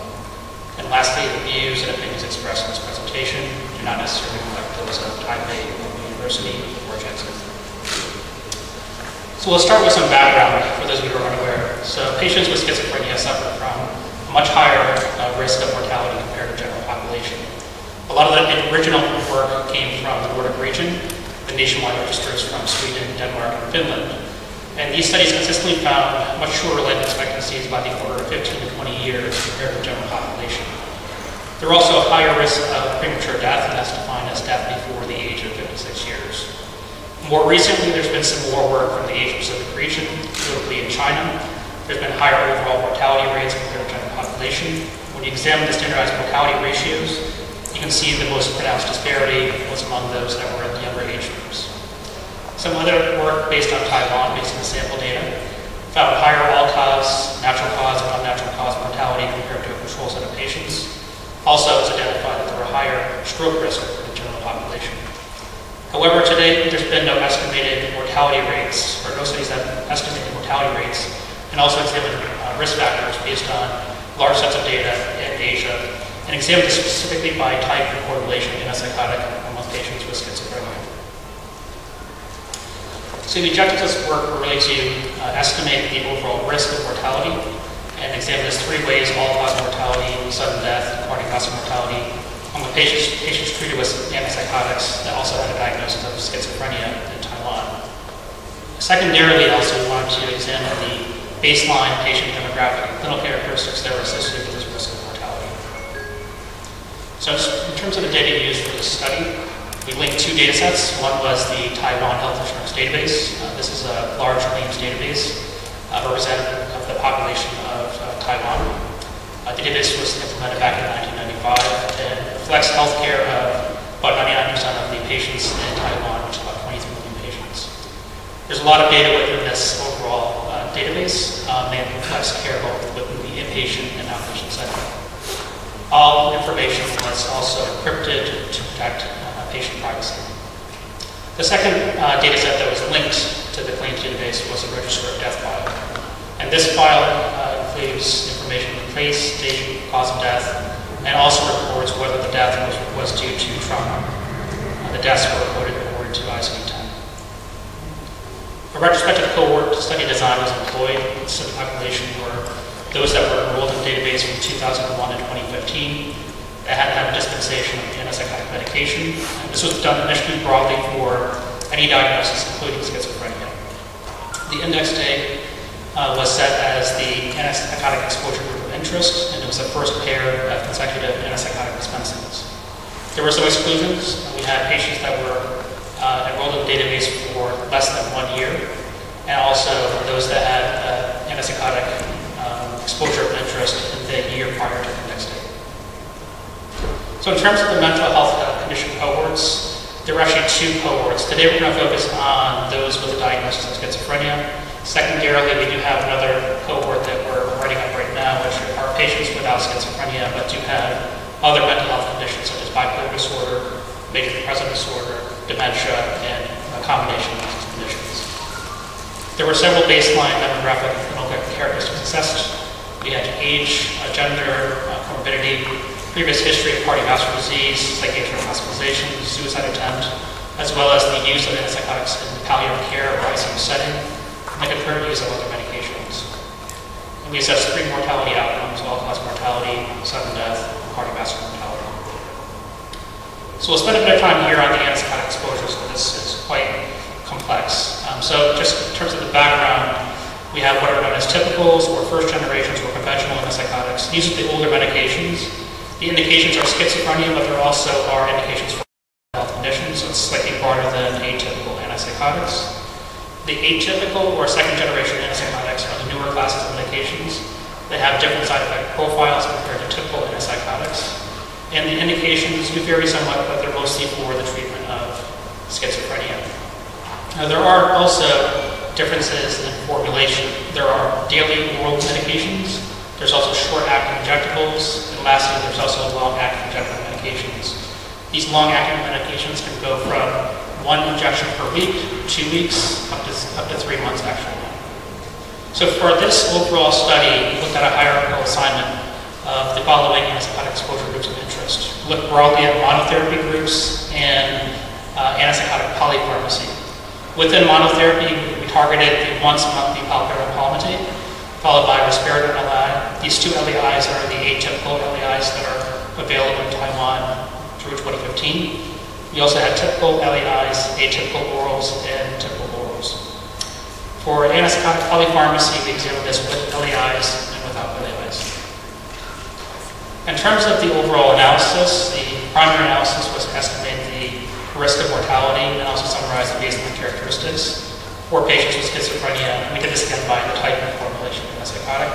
And lastly, the views and opinions expressed in this presentation do not necessarily reflect those of Taipei University or Janssen. So we'll start with some background for those of you who are unaware. So patients with schizophrenia suffer from a much higher risk of mortality compared to general population. A lot of the original work came from the Nordic region, the nationwide registers from Sweden, Denmark, and Finland. And these studies consistently found much shorter life expectancies by the order of 15 to 20 years compared to the general population. There are also a higher risk of premature death, and that's defined as death before the age of 56 years. More recently, there's been some more work from the Asia-Pacific region, notably in China. There's been higher overall mortality rates compared to the general population. When you examine the standardized mortality ratios, you can see the most pronounced disparity was among those that were in the younger age groups. Some other work based on Taiwan, based on the sample data, found higher all-cause, natural cause, and unnatural cause mortality compared to a control set of patients. Also, it's identified that there were higher stroke risk for the general population. However, today, there's been no estimated mortality rates, or no studies that estimate mortality rates, and also examine risk factors based on large sets of data in Asia, and examined specifically by type and correlation in antipsychotic among patients with schizophrenia. So the objectives of this work were really to estimate the overall risk of mortality and examine this three ways: all-cause mortality, sudden death, and cardiovascular mortality among patients treated with antipsychotics that also had a diagnosis of schizophrenia in Taiwan. Secondarily, also we wanted to examine the baseline patient demographic and clinical characteristics that were associated with this risk of mortality. So in terms of the data used for this study, we linked two data sets. One was the Taiwan Health Insurance Database. This is a large claims database representative of the population of Taiwan. The database was implemented back in 1995 and reflects healthcare of about 99% of the patients in Taiwan, which is about 23 million patients. There's a lot of data within this overall database, and it reflects care both within the inpatient and outpatient setting. All information was also encrypted to protect patient privacy. The second data set that was linked to the claims database was a register of death file. And this file includes information on place, date, cause of death, and also records whether the death was due to trauma. The deaths were reported according to ICD-10. A retrospective cohort study design was employed. The study population were those that were enrolled in the database from 2001 to 2015. That had to have a dispensation of antipsychotic medication. And this was done initially broadly for any diagnosis, including schizophrenia. The index date was set as the antipsychotic exposure group of interest, and it was the first pair of consecutive antipsychotic dispensings. There were some exclusions. We had patients that were enrolled in the database for less than 1 year, and also those that had antipsychotic exposure of interest in the year prior to the index date. So in terms of the mental health condition cohorts, there were actually two cohorts. Today we're going to focus on those with a diagnosis of schizophrenia. Secondarily, we do have another cohort that we're writing up right now, which are patients without schizophrenia but do have other mental health conditions such as bipolar disorder, major depressive disorder, dementia, and a combination of these conditions. There were several baseline demographic and clinical characteristics assessed. We had age, gender, comorbidity, previous history of cardiovascular disease, psychiatric hospitalization, suicide attempt, as well as the use of antipsychotics in palliative care or ICU setting, and the concurrent use of other medications. And we assessed 3 mortality outcomes: all-cause mortality, sudden death, and cardiovascular mortality. So we'll spend a bit of time here on the antipsychotic exposures, but this is quite complex. So just in terms of the background, we have what are known as typicals, or first generations, or conventional antipsychotics. These are the older medications. The indications are schizophrenia, but there also are indications for health conditions, so it's slightly broader than atypical antipsychotics. The atypical or second generation antipsychotics are the newer classes of medications. They have different side effect profiles compared to typical antipsychotics. And the indications do vary somewhat, but they're mostly for the treatment of schizophrenia. Now, there are also differences in formulation. There are daily oral medications. There's also short-acting injectables. And lastly, there's also long-acting injectable medications. These long-acting medications can go from 1 injection per week, 2 weeks, up to 3 months actually. So for this overall study, we looked at a hierarchical assignment of the following antipsychotic exposure groups of interest. We looked broadly at monotherapy groups and antipsychotic polypharmacy. Within monotherapy, we targeted the once-monthly paliperidone palmitate, followed by risperidone LAI. These 2 LAIs are the atypical LAIs that are available in Taiwan through 2015. We also had typical LAIs, atypical orals, and typical orals. For antipsychotic polypharmacy, we examined this with LAIs and without LAIs. In terms of the overall analysis, the primary analysis was to estimate the risk of mortality and also summarize the baseline characteristics for patients with schizophrenia. And we did this again by the type and formulation of antipsychotic.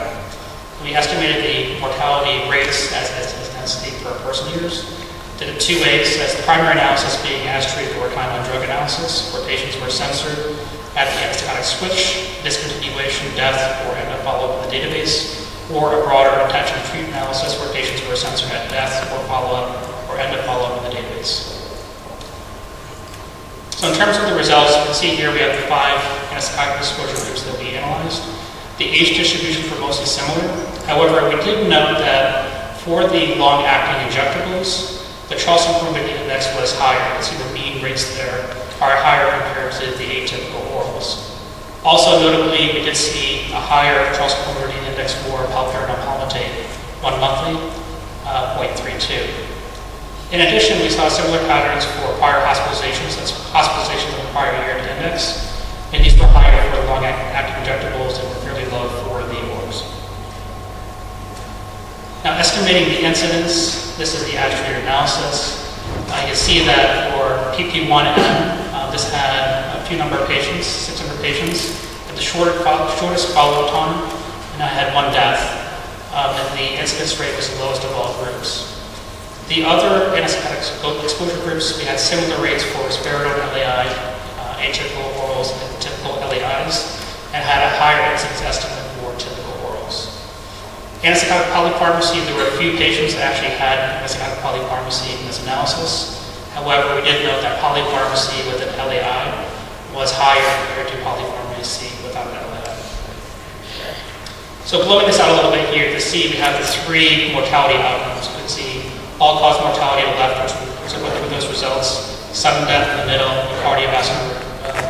We estimated the mortality rates as intensity per person years. Did it 2 ways, as the primary analysis being as treated or time on drug analysis, where patients were censored at the antipsychotic switch, discontinuation, death, or end of follow-up in the database, or a broader intention to treat analysis where patients were censored at death or follow-up or end of follow-up in the database. So in terms of the results, you can see here we have the 5 antipsychotic exposure groups that we analyzed. The age distributions were mostly similar. However, we did note that for the long-acting injectables, the Charlson Comorbidity Index was higher. You can see the mean rates there are higher compared to the atypical orals. Also notably, we did see a higher Charlson Comorbidity Index for paliperidone palmitate 1 monthly, 0.32. In addition, we saw similar patterns for prior hospitalizations, that's hospitalizations in the prior year to index, and these were higher for long-acting injectables and were fairly low for the orals. Now, estimating the incidence, this is the attributed analysis. You can see that for PP1M, this had a few number of patients, 600 patients, at the shortest follow-up time, and I had 1 death, and the incidence rate was the lowest of all groups. The other antipsychotic exposure groups, we had similar rates for risperidone LAI, atypical orals, and typical LAIs, and had a higher incidence estimate for typical orals. Antipsychotic polypharmacy, there were a few patients that actually had antipsychotic polypharmacy in this analysis. However, we did note that polypharmacy with an LAI was higher compared to polypharmacy without an LAI. So blowing this out a little bit here, you can see we have the 3 mortality outcomes. You can see all-cause mortality on the left, which are looking at those results, sudden death in the middle, and cardiovascular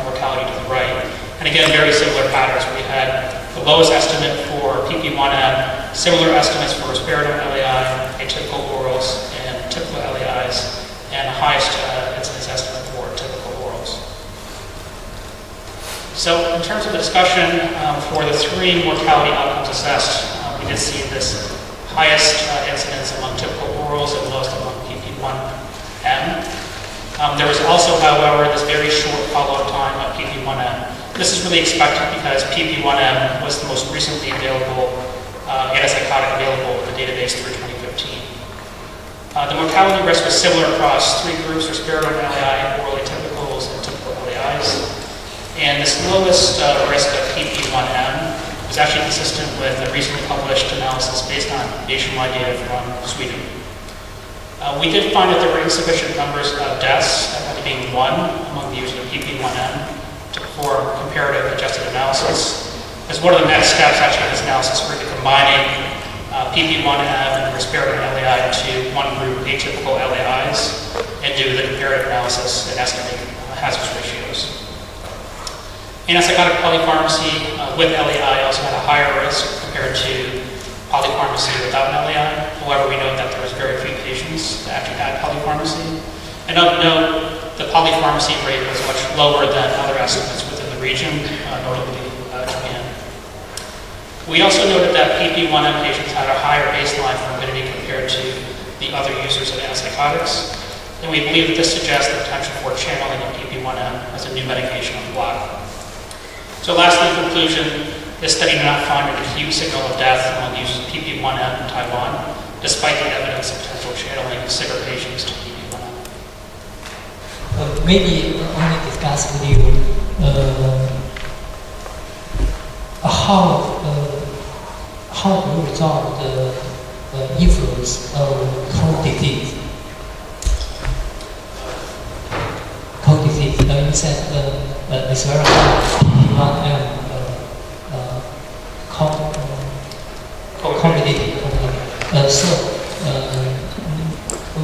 mortality to the right. And again, very similar patterns. We had the lowest estimate for PP1M, similar estimates for risperidone LAI, atypical orals, and typical LAIs, and the highest incidence estimate for typical orals. So in terms of the discussion, for the 3 mortality outcomes assessed, we did see this highest incidence among typical orals and lowest among PP1M. There was also, however, this very short follow-up time of PP1M. This is really expected because PP1M was the most recently available antipsychotic available in the database through 2015. The mortality risk was similar across 3 groups: risperidone LAI, oral atypicals, and typical LAIs. And this lowest risk of PP1M is actually consistent with a recently published analysis based on nationwide data from Sweden. We did find that there were insufficient numbers of deaths, only being 1 among the users of PP1M to perform comparative adjusted analysis. As one of the next steps actually in this analysis, we're combining PP1M and risperidone LAI into one group atypical LAIs and do the comparative analysis and estimate hazard ratios. Antipsychotic polypharmacy with LAI also had a higher risk compared to polypharmacy without an LAI. However, we know that there was very few patients that actually had polypharmacy. And of note, the polypharmacy rate was much lower than other estimates within the region, notably Japan. We also noted that PP1M patients had a higher baseline morbidity compared to the other users of antipsychotics, and we believe that this suggests the potential for channeling of PP1M as a new medication on the block. So lastly, in conclusion, this study did not find an acute signal of death among the users of PP1M in Taiwan, despite the evidence of potential channeling of sicker patients to PP1M. Maybe only discuss with you how do you resolve the influence of cold disease? Cold disease, you said it's very hard, PP1M comorbidity. So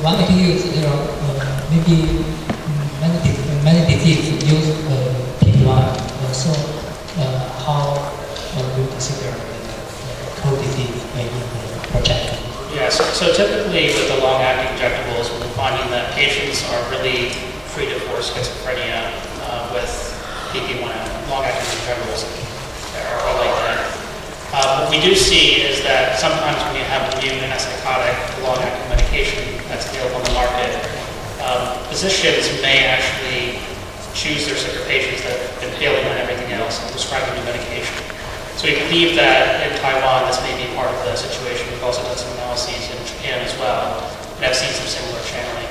one can use, maybe many diseases use PP1. So how do you consider cold disease in the project? Yes, so typically with the long-acting injectables, we're finding that patients are really treated for schizophrenia with PP1M, long-acting injectables are like that. What we do see is that sometimes when you have a new antipsychotic, long-acting medication that's available on the market, physicians may actually choose their sicker patients that have been failing on everything else and prescribe a new medication. So we believe that in Taiwan, this may be part of the situation. We've also done some analyses in Japan as well, and have seen some similar channeling.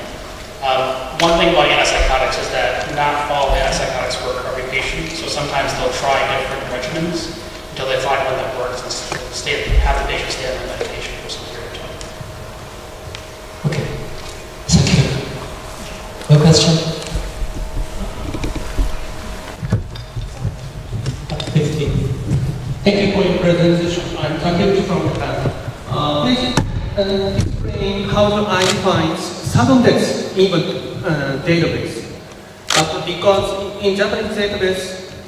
One thing about antipsychotics is that not all antipsychotics work for every patient, so sometimes they'll try different regimens until they find one that works and have the patient stay on the medication for some period of time. Okay, thank you. No question? Thank you for your presentation. I'm Takeuchi from Japan. Please explain how to identify sudden death in the database. Because in Japanese database,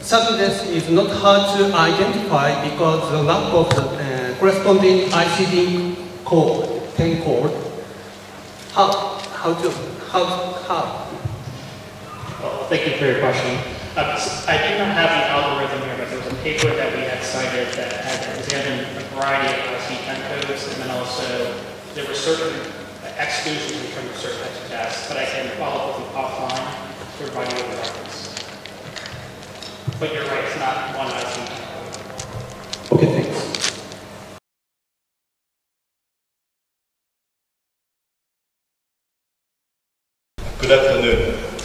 sudden death is not hard to identify because the lack of the corresponding ICD code, 10 code. How? Well, thank you for your question. I do not have the algorithm here, but there was a paper that we had cited that had examined a variety of ICD-10 codes, and then also there were certain exclusions in terms of certain types of tests, but I can follow up with you offline to provide you with a reference. But you're right, it's not one ICD-10 code. Okay, thanks. Good afternoon.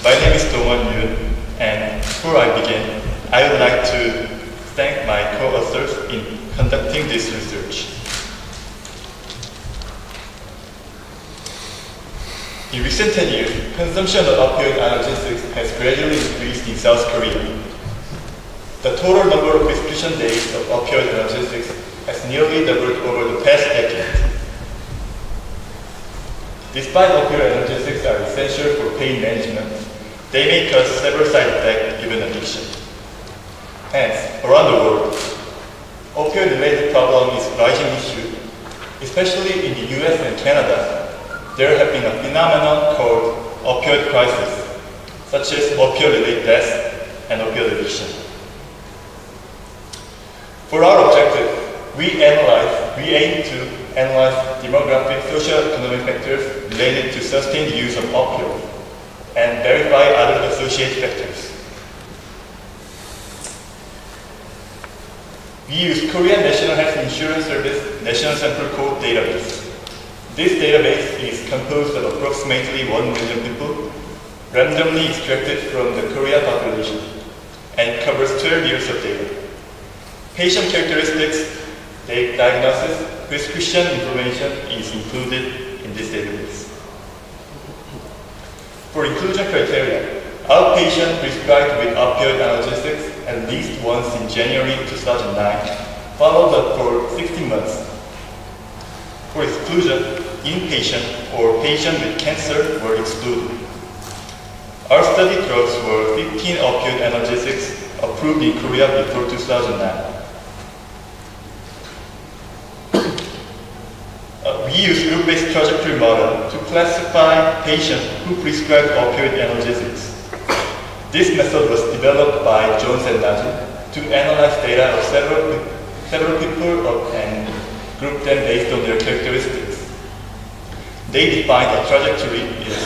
My name is Dongwon Yoon. And before I begin, I would like to thank my co-authors in conducting this research. In recent 10 years, consumption of opioid analgesics has gradually increased in South Korea. The total number of prescription days of opioid analgesics has nearly doubled over the past decade. Despite opioid analgesics are essential for pain management, they may cause several side effects, even addiction. Hence, around the world, opioid-related problem is a rising issue. Especially in the US and Canada, there have been a phenomenon called opioid crisis, such as opioid-related deaths and opioid addiction. For our objective, we aim to analyze demographic, socio-economic factors related to sustained use of opioids, and verify other associated factors. We use Korean National Health Insurance Service National Sample Code database. This database is composed of approximately 1 million people, randomly extracted from the Korean population, and covers 12 years of data. Patient characteristics, diagnosis, prescription information is included in this database. For inclusion criteria, outpatient prescribed with opioid analgesics at least once in January 2009, followed up for 16 months. For exclusion, inpatient or patient with cancer were excluded. Our study drugs were 15 opioid analgesics approved in Korea before 2009. We use group-based trajectory model to classify patients who prescribed opioid analgesics. This method was developed by Jones and Najee to analyze data of several people and group them based on their characteristics. They defined a trajectory as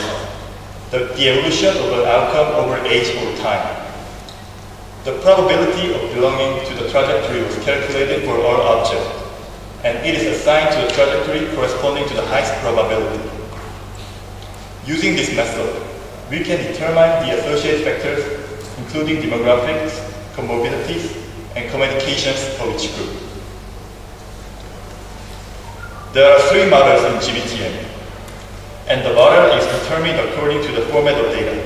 the evolution of an outcome over age or time. The probability of belonging to the trajectory was calculated for all objects, and it is assigned to the trajectory corresponding to the highest probability. Using this method, we can determine the associated factors, including demographics, comorbidities, and communications of each group. There are 3 models in GBTM, and the model is determined according to the format of data.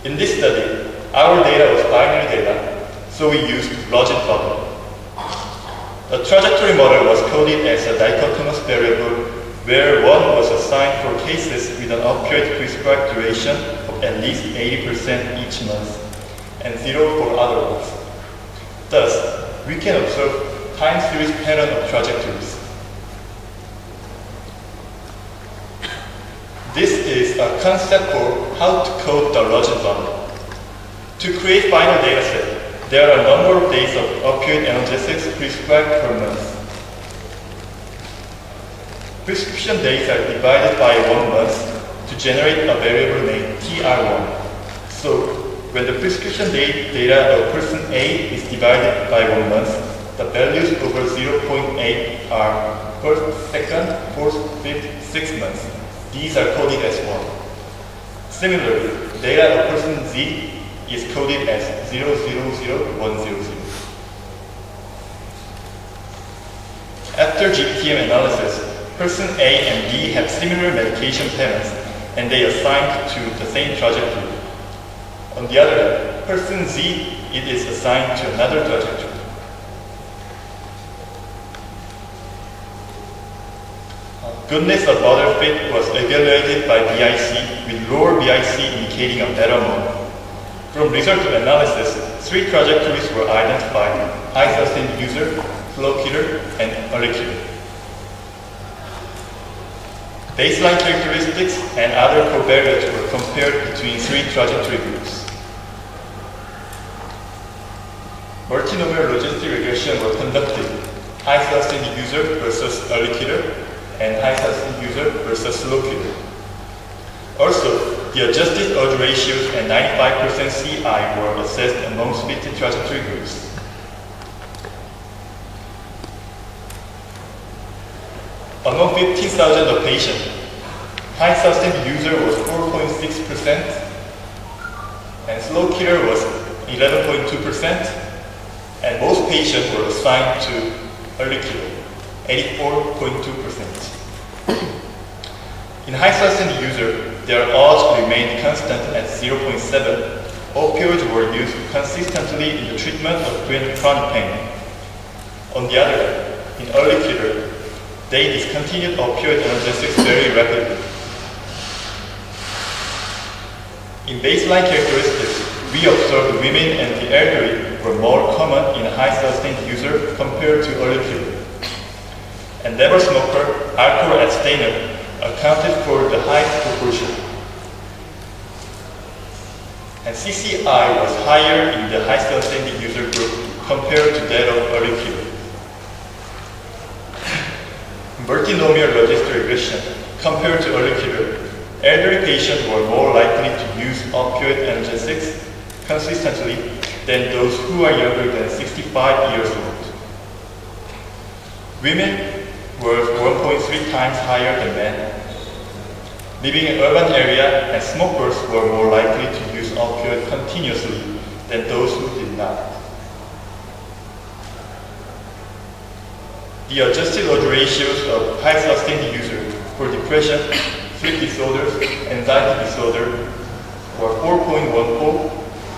In this study, our data was binary data, so we used logit model. The trajectory model was coded as a dichotomous variable where 1 was assigned for cases with an opioid prescribed duration of at least 80% each month, and 0 for other ones. Thus, we can observe time series pattern of trajectories. This is a concept for how to code the logit model. To create final dataset, there are a number of days of opioid analgesics prescribed per month. Prescription days are divided by 1 month to generate a variable named TR1. So, when the prescription data of person A is divided by 1 month, the values over 0.8 are first, second, fourth, fifth, 6th month. These are coded as 1. Similarly, data of person Z is coded as 000100. After GBTM analysis, person A and B have similar medication patterns, and they assigned to the same trajectory. On the other hand, person Z, it is assigned to another trajectory. Goodness of model fit was evaluated by BIC, with lower BIC indicating a better model. From result of analysis, 3 trajectories were identified: high sustained user, slow killer, and early killer. Baseline characteristics and other covariates were compared between 3 trajectory groups. Multinomial logistic regression were conducted: high sustained user versus early killer, and high sustained user versus slow killer. Also, the adjusted odds ratios and 95% CI were assessed among split trajectory groups. Among 15,000 of patients, high sustained user was 4.6%, and slow killer was 11.2%, and most patients were assigned to early killer, 84.2%. In high sustained user, their odds remained constant at 0.7. Opioids were used consistently in the treatment of chronic pain. On the other hand, in early killer, they discontinued opioid analgesics very rapidly. In baseline characteristics, we observed women and the elderly were more common in high sustained user compared to early killer. And never smoker, alcohol abstainer accounted for the highest proportion. And CCI was higher in the high sustained user group compared to that of early killer. Multinomial logistic regression compared to early killer, elderly patients were more likely to use opioid analgesics consistently than those who are younger than 65 years old. Women were 1.3 times higher than men. Living in urban area and smokers were more likely to use opioid continuously than those who did not. The adjusted odds ratios of high sustained user for depression, sleep disorders, anxiety disorder were 4.14,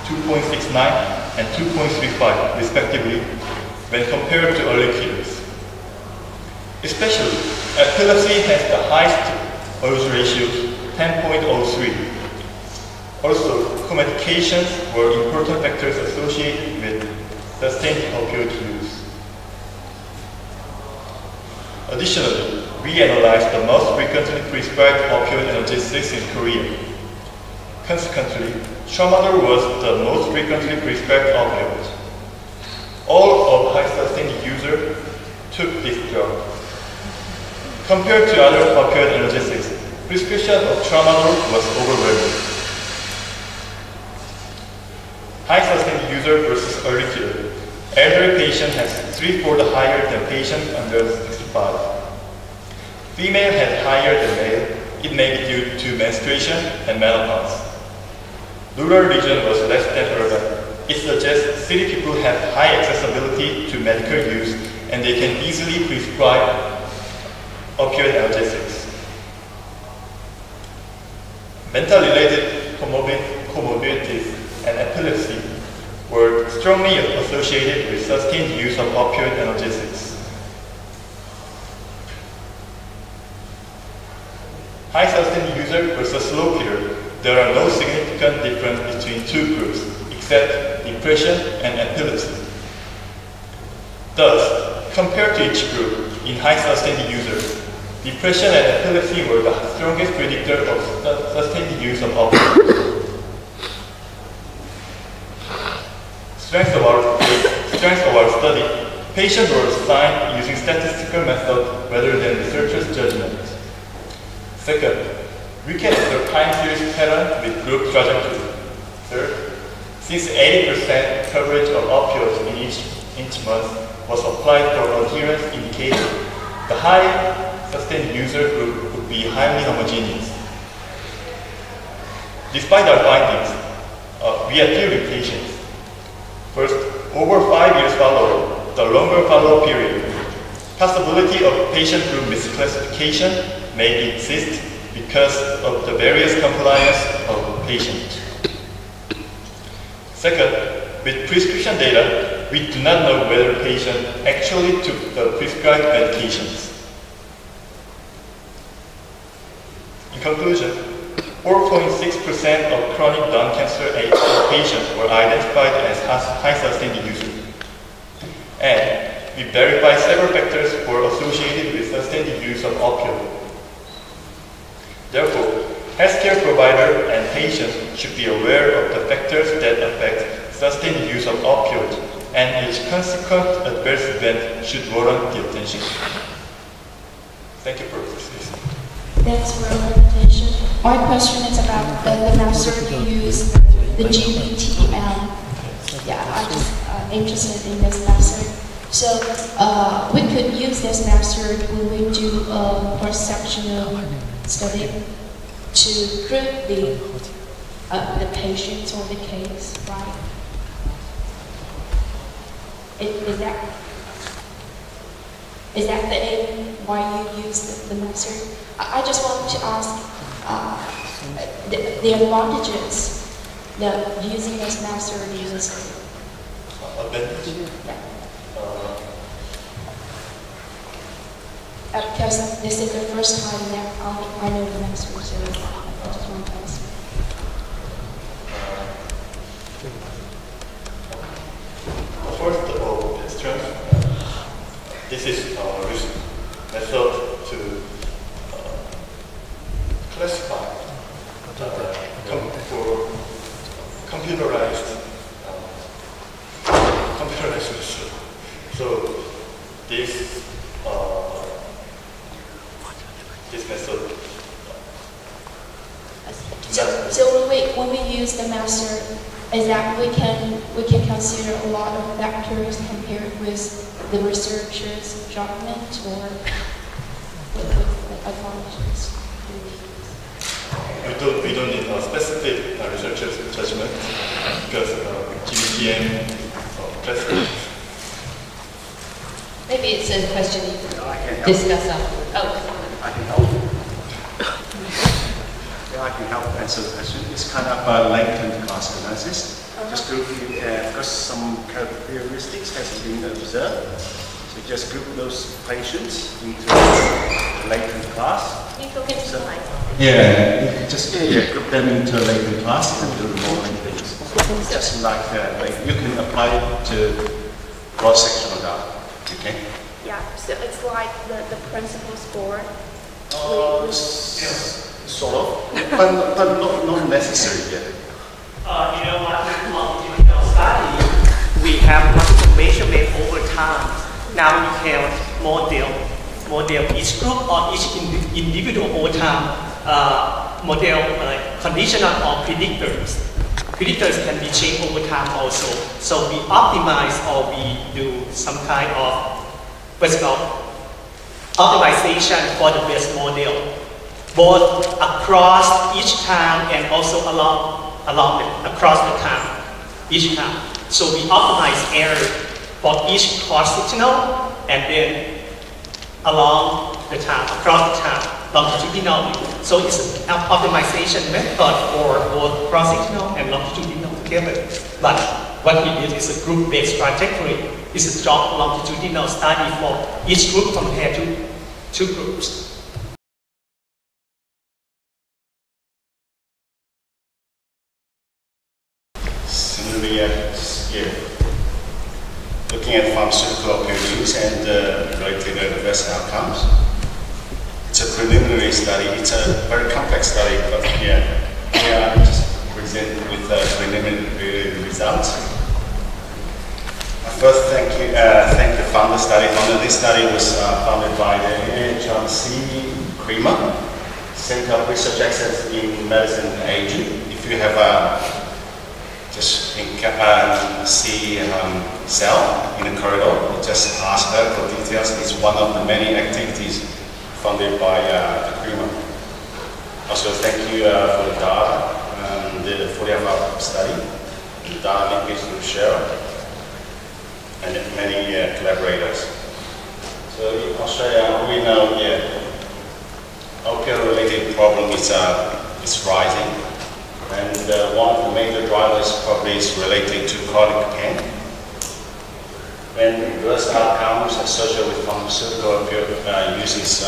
2.69, and 2.35 respectively when compared to early killers. Especially, epilepsy has the highest odds ratio, 10.03. Also, co-medications were important factors associated with sustained opioid use. Additionally, we analyzed the most frequently prescribed opioid analgesics in Korea. Consequently, tramadol was the most frequently prescribed opioid. All of high-sustained users took this drug. Compared to other opioid analgesics, prescription of tramadol was overwhelming. High-sustained user versus early killer. Elderly patient has 3-fold higher than patient under 65. Female had higher than male. It may be due to menstruation and menopause. Rural region was less than urban. It suggests city people have high accessibility to medical use and they can easily prescribe opioid analgesics. Mental-related comorbidities and epilepsy were strongly associated with sustained use of opioid analgesics. High sustained user versus low killer, there are no significant difference between two groups except depression and epilepsy. Thus, compared to each group, in high sustained users, depression and epilepsy were the strongest predictor of sustained use of opioids. Strength of our study, patients were assigned using statistical method rather than researchers' judgment. Second, we can observe time series pattern with group trajectory. Third, since 80% coverage of opioids in each month was applied for adherence indicator, the high sustained user group would be highly homogeneous. Despite our findings, we have few limitations. First, over 5 years follow-up, the longer follow-up period, possibility of patient group misclassification may exist because of the various compliance of patients. Second, with prescription data, we do not know whether patient actually took the prescribed medications. In conclusion, 4.6% of chronic lung cancer patients were identified as high sustained users. And we verified several factors were associated with sustained use of opioid. Therefore, healthcare provider and patients should be aware of the factors that affect sustained use of opioid, and each consequent adverse event should warrant the attention. Thank you for listening. Thanks for your presentation. My question is about the method you use, the GBTM. Yeah, I'm just interested in this method. So we could use this method when we do a cross-sectional study to group the patients or the case, right? Is that the aim why you use the method? I just want to ask the advantages that using this method is. Because this is the first time that I know the method, so I just want to ask. First of all, this is a method to classify for computerized method. So this method. So when we use the method, is that we can consider a lot of factors compared with the researcher's judgment, or what advantages do we use? We don't need a specific researcher's judgment because GBTM classifies. Maybe it's a question you can discuss afterwards. Oh. I can help. Yeah, I can help answer the question. It's kind of a lengthened class analysis. just group because some characteristics has been observed. So just group those patients into latent class. So, just group them into a latent class and do the modeling things. Just like you can apply it to cross-sectional data. Okay. Yeah. So it's like the principal score. Sort of, but not necessary yet. You know what? In longitudinal study, we have multiple measurements over time. Now we can model each group or each individual over time. Model conditional or predictors. Predictors can be changed over time also. So we optimize or we do some kind of what's called optimization for the best model, both across each time and also across the time, each time. So we optimize error for each cross-sectional and then along the time, across the time, longitudinally. So it's an optimization method for both cross-sectional and longitudinal together. But what we did is a group-based trajectory. It's a short longitudinal study for each group compared to two groups. Similarly, looking at pharmaceutical use and related adverse outcomes. It's a preliminary study. It's a very complex study, but here I just present with preliminary results. First, thank the founder study. This study was founded by the NHRC CREMA, Center of Research Excellence in Medicine and Aging. If you have just see Cell in the corridor, just ask her for details. It's one of the many activities funded by the CREMA. Also, thank you for the data and the 40-hour study, the data linkage to share, and many collaborators. So in Australia, we know opioid-related problem is rising, and one of the major drivers probably is related to chronic pain. And adverse outcomes associated with pharmaceutical use is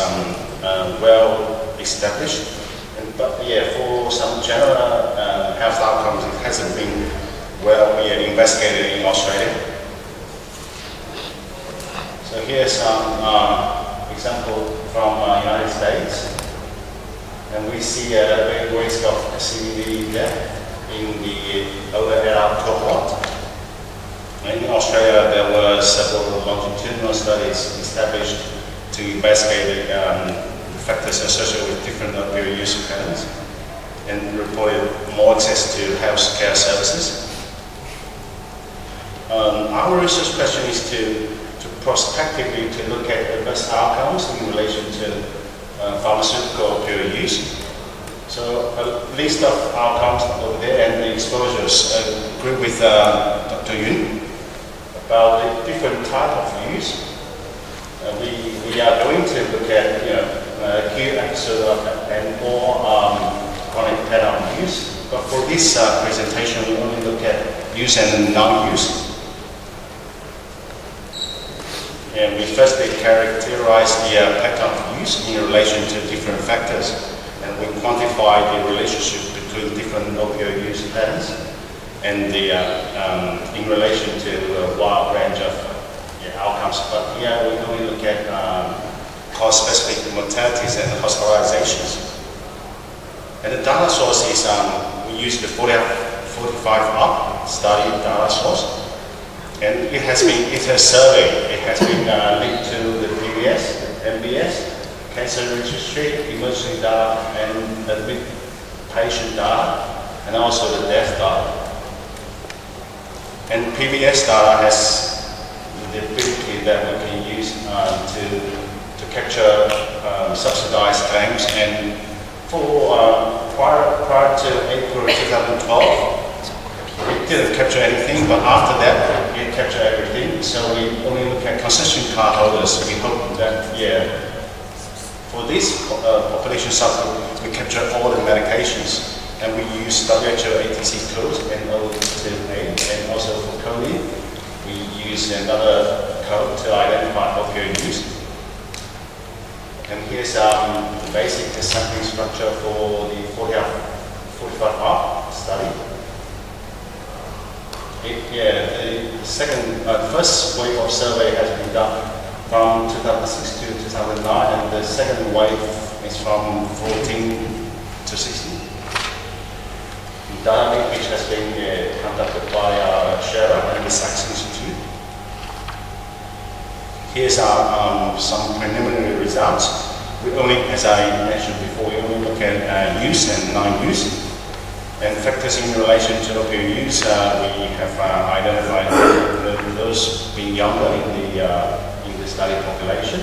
well established. But for some general health outcomes, it hasn't been well investigated in Australia. So here's some example from United States, and we see a big risk of CVD death in the older adult cohort. In Australia, there were several longitudinal studies established to investigate factors associated with different opioid use patterns and reported more access to health care services. Our research question is to prospectively to look at adverse outcomes in relation to pharmaceutical opioid use. So a list of outcomes over there and the exposures. Agree with Dr. Yun about the different type of use. We are going to look at acute episode and more chronic pattern of use. But for this presentation, we only look at use and non-use. And we firstly characterize the pattern of use in relation to different factors, and we quantify the relationship between different opioid use patterns and the in relation to a wide range of outcomes. But here we only look at cause-specific mortalities and hospitalizations. And the data source is we use the 45-up study data source. And it has surveyed, it has been linked to the PBS, MBS, cancer registry, emergency data, and admit patient data, and also the death data. And PBS data has the ability that we can use to capture subsidized claims. And for prior to April 2012, it didn't capture anything, but after that, it captured everything. So we only look at concession card holders. We hope that, for this population subgroup, we capture all the medications, and we use WHO ATC codes and O2A. also for coding, we use another code to identify opioid use. And here's the basic sampling structure for the 45R study. The first wave of survey has been done from 2006 to 2009, and the second wave is from 14 to 16. The data linkage has been conducted by Scherer and the Sachs Institute. Here's some preliminary results. We only, as I mentioned before, we only look at use and non-use. And factors in relation to opioid use, we have identified those being younger in the study population,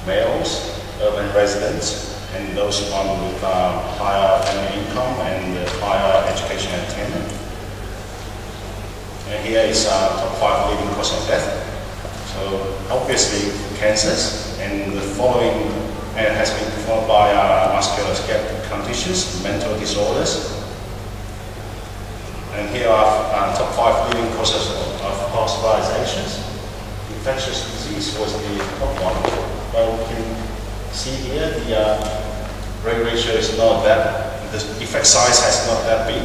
males, urban residents, and those with higher family income and higher education attainment. And here is top 5 leading cause of death. So obviously cancers, and the following has been followed by musculoskeletal conditions, mental disorders. And here are top 5 leading causes of hospitalizations. Infectious disease was the top one. Well, you can see here the rate ratio is not that, the effect size has not that big,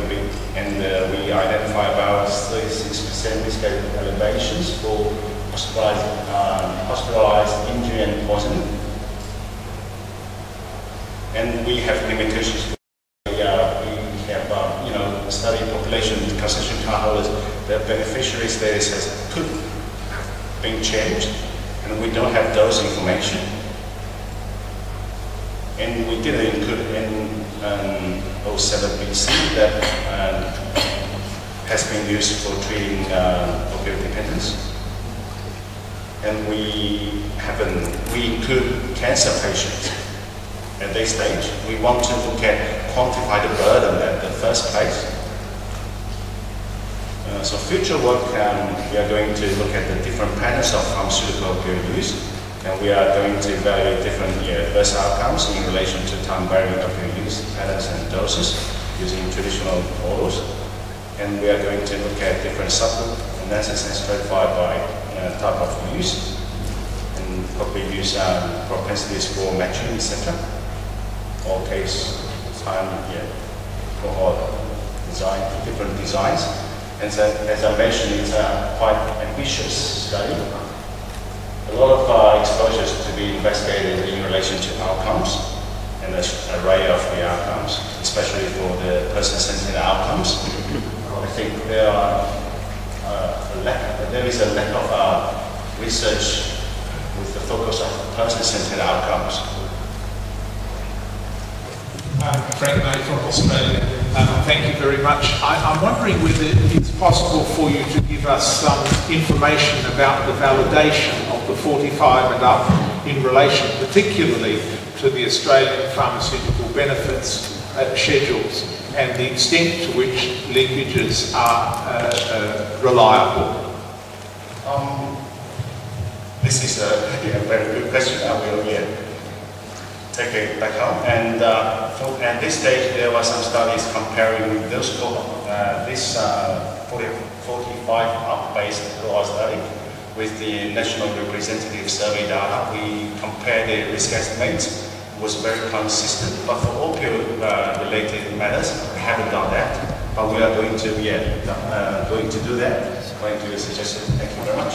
big. And we identify about 36% risk elevations for hospitalized injury and poisoning. And we have limitations. Study population concession cardholders, the beneficiary status could have been changed, and we don't have those information. And we didn't include N07 BC that has been used for treating opioid dependence. And we include cancer patients. At this stage, we want to quantify the burden at the first place. So future work, we are going to look at the different patterns of pharmaceutical opioid use, and we are going to evaluate different adverse outcomes in relation to time-varying opioid use patterns and doses using traditional models. And we are going to look at different subgroup analysis and stratify by type of use, and probably use propensities for matching, etc. All case time, cohort design, different designs. And so, as I mentioned, it's a quite ambitious study. A lot of exposures to be investigated in relation to outcomes, and an array of the outcomes, especially for the person-centered outcomes. I think there is a lack of research with the focus on person-centered outcomes. Frank May from Australia. Thank you very much. I'm wondering whether it's possible for you to give us some information about the validation of the 45 and up in relation particularly to the Australian pharmaceutical benefits schedules and the extent to which linkages are reliable. This is a very good question. I will take it back home. And at this stage, there were some studies comparing those this 45 up-based cohort study with the national representative survey data. We compared the risk estimates. It was very consistent, but for opioid-related matters, we haven't done that. But we are going to do that. Going to suggest it. Thank you very much.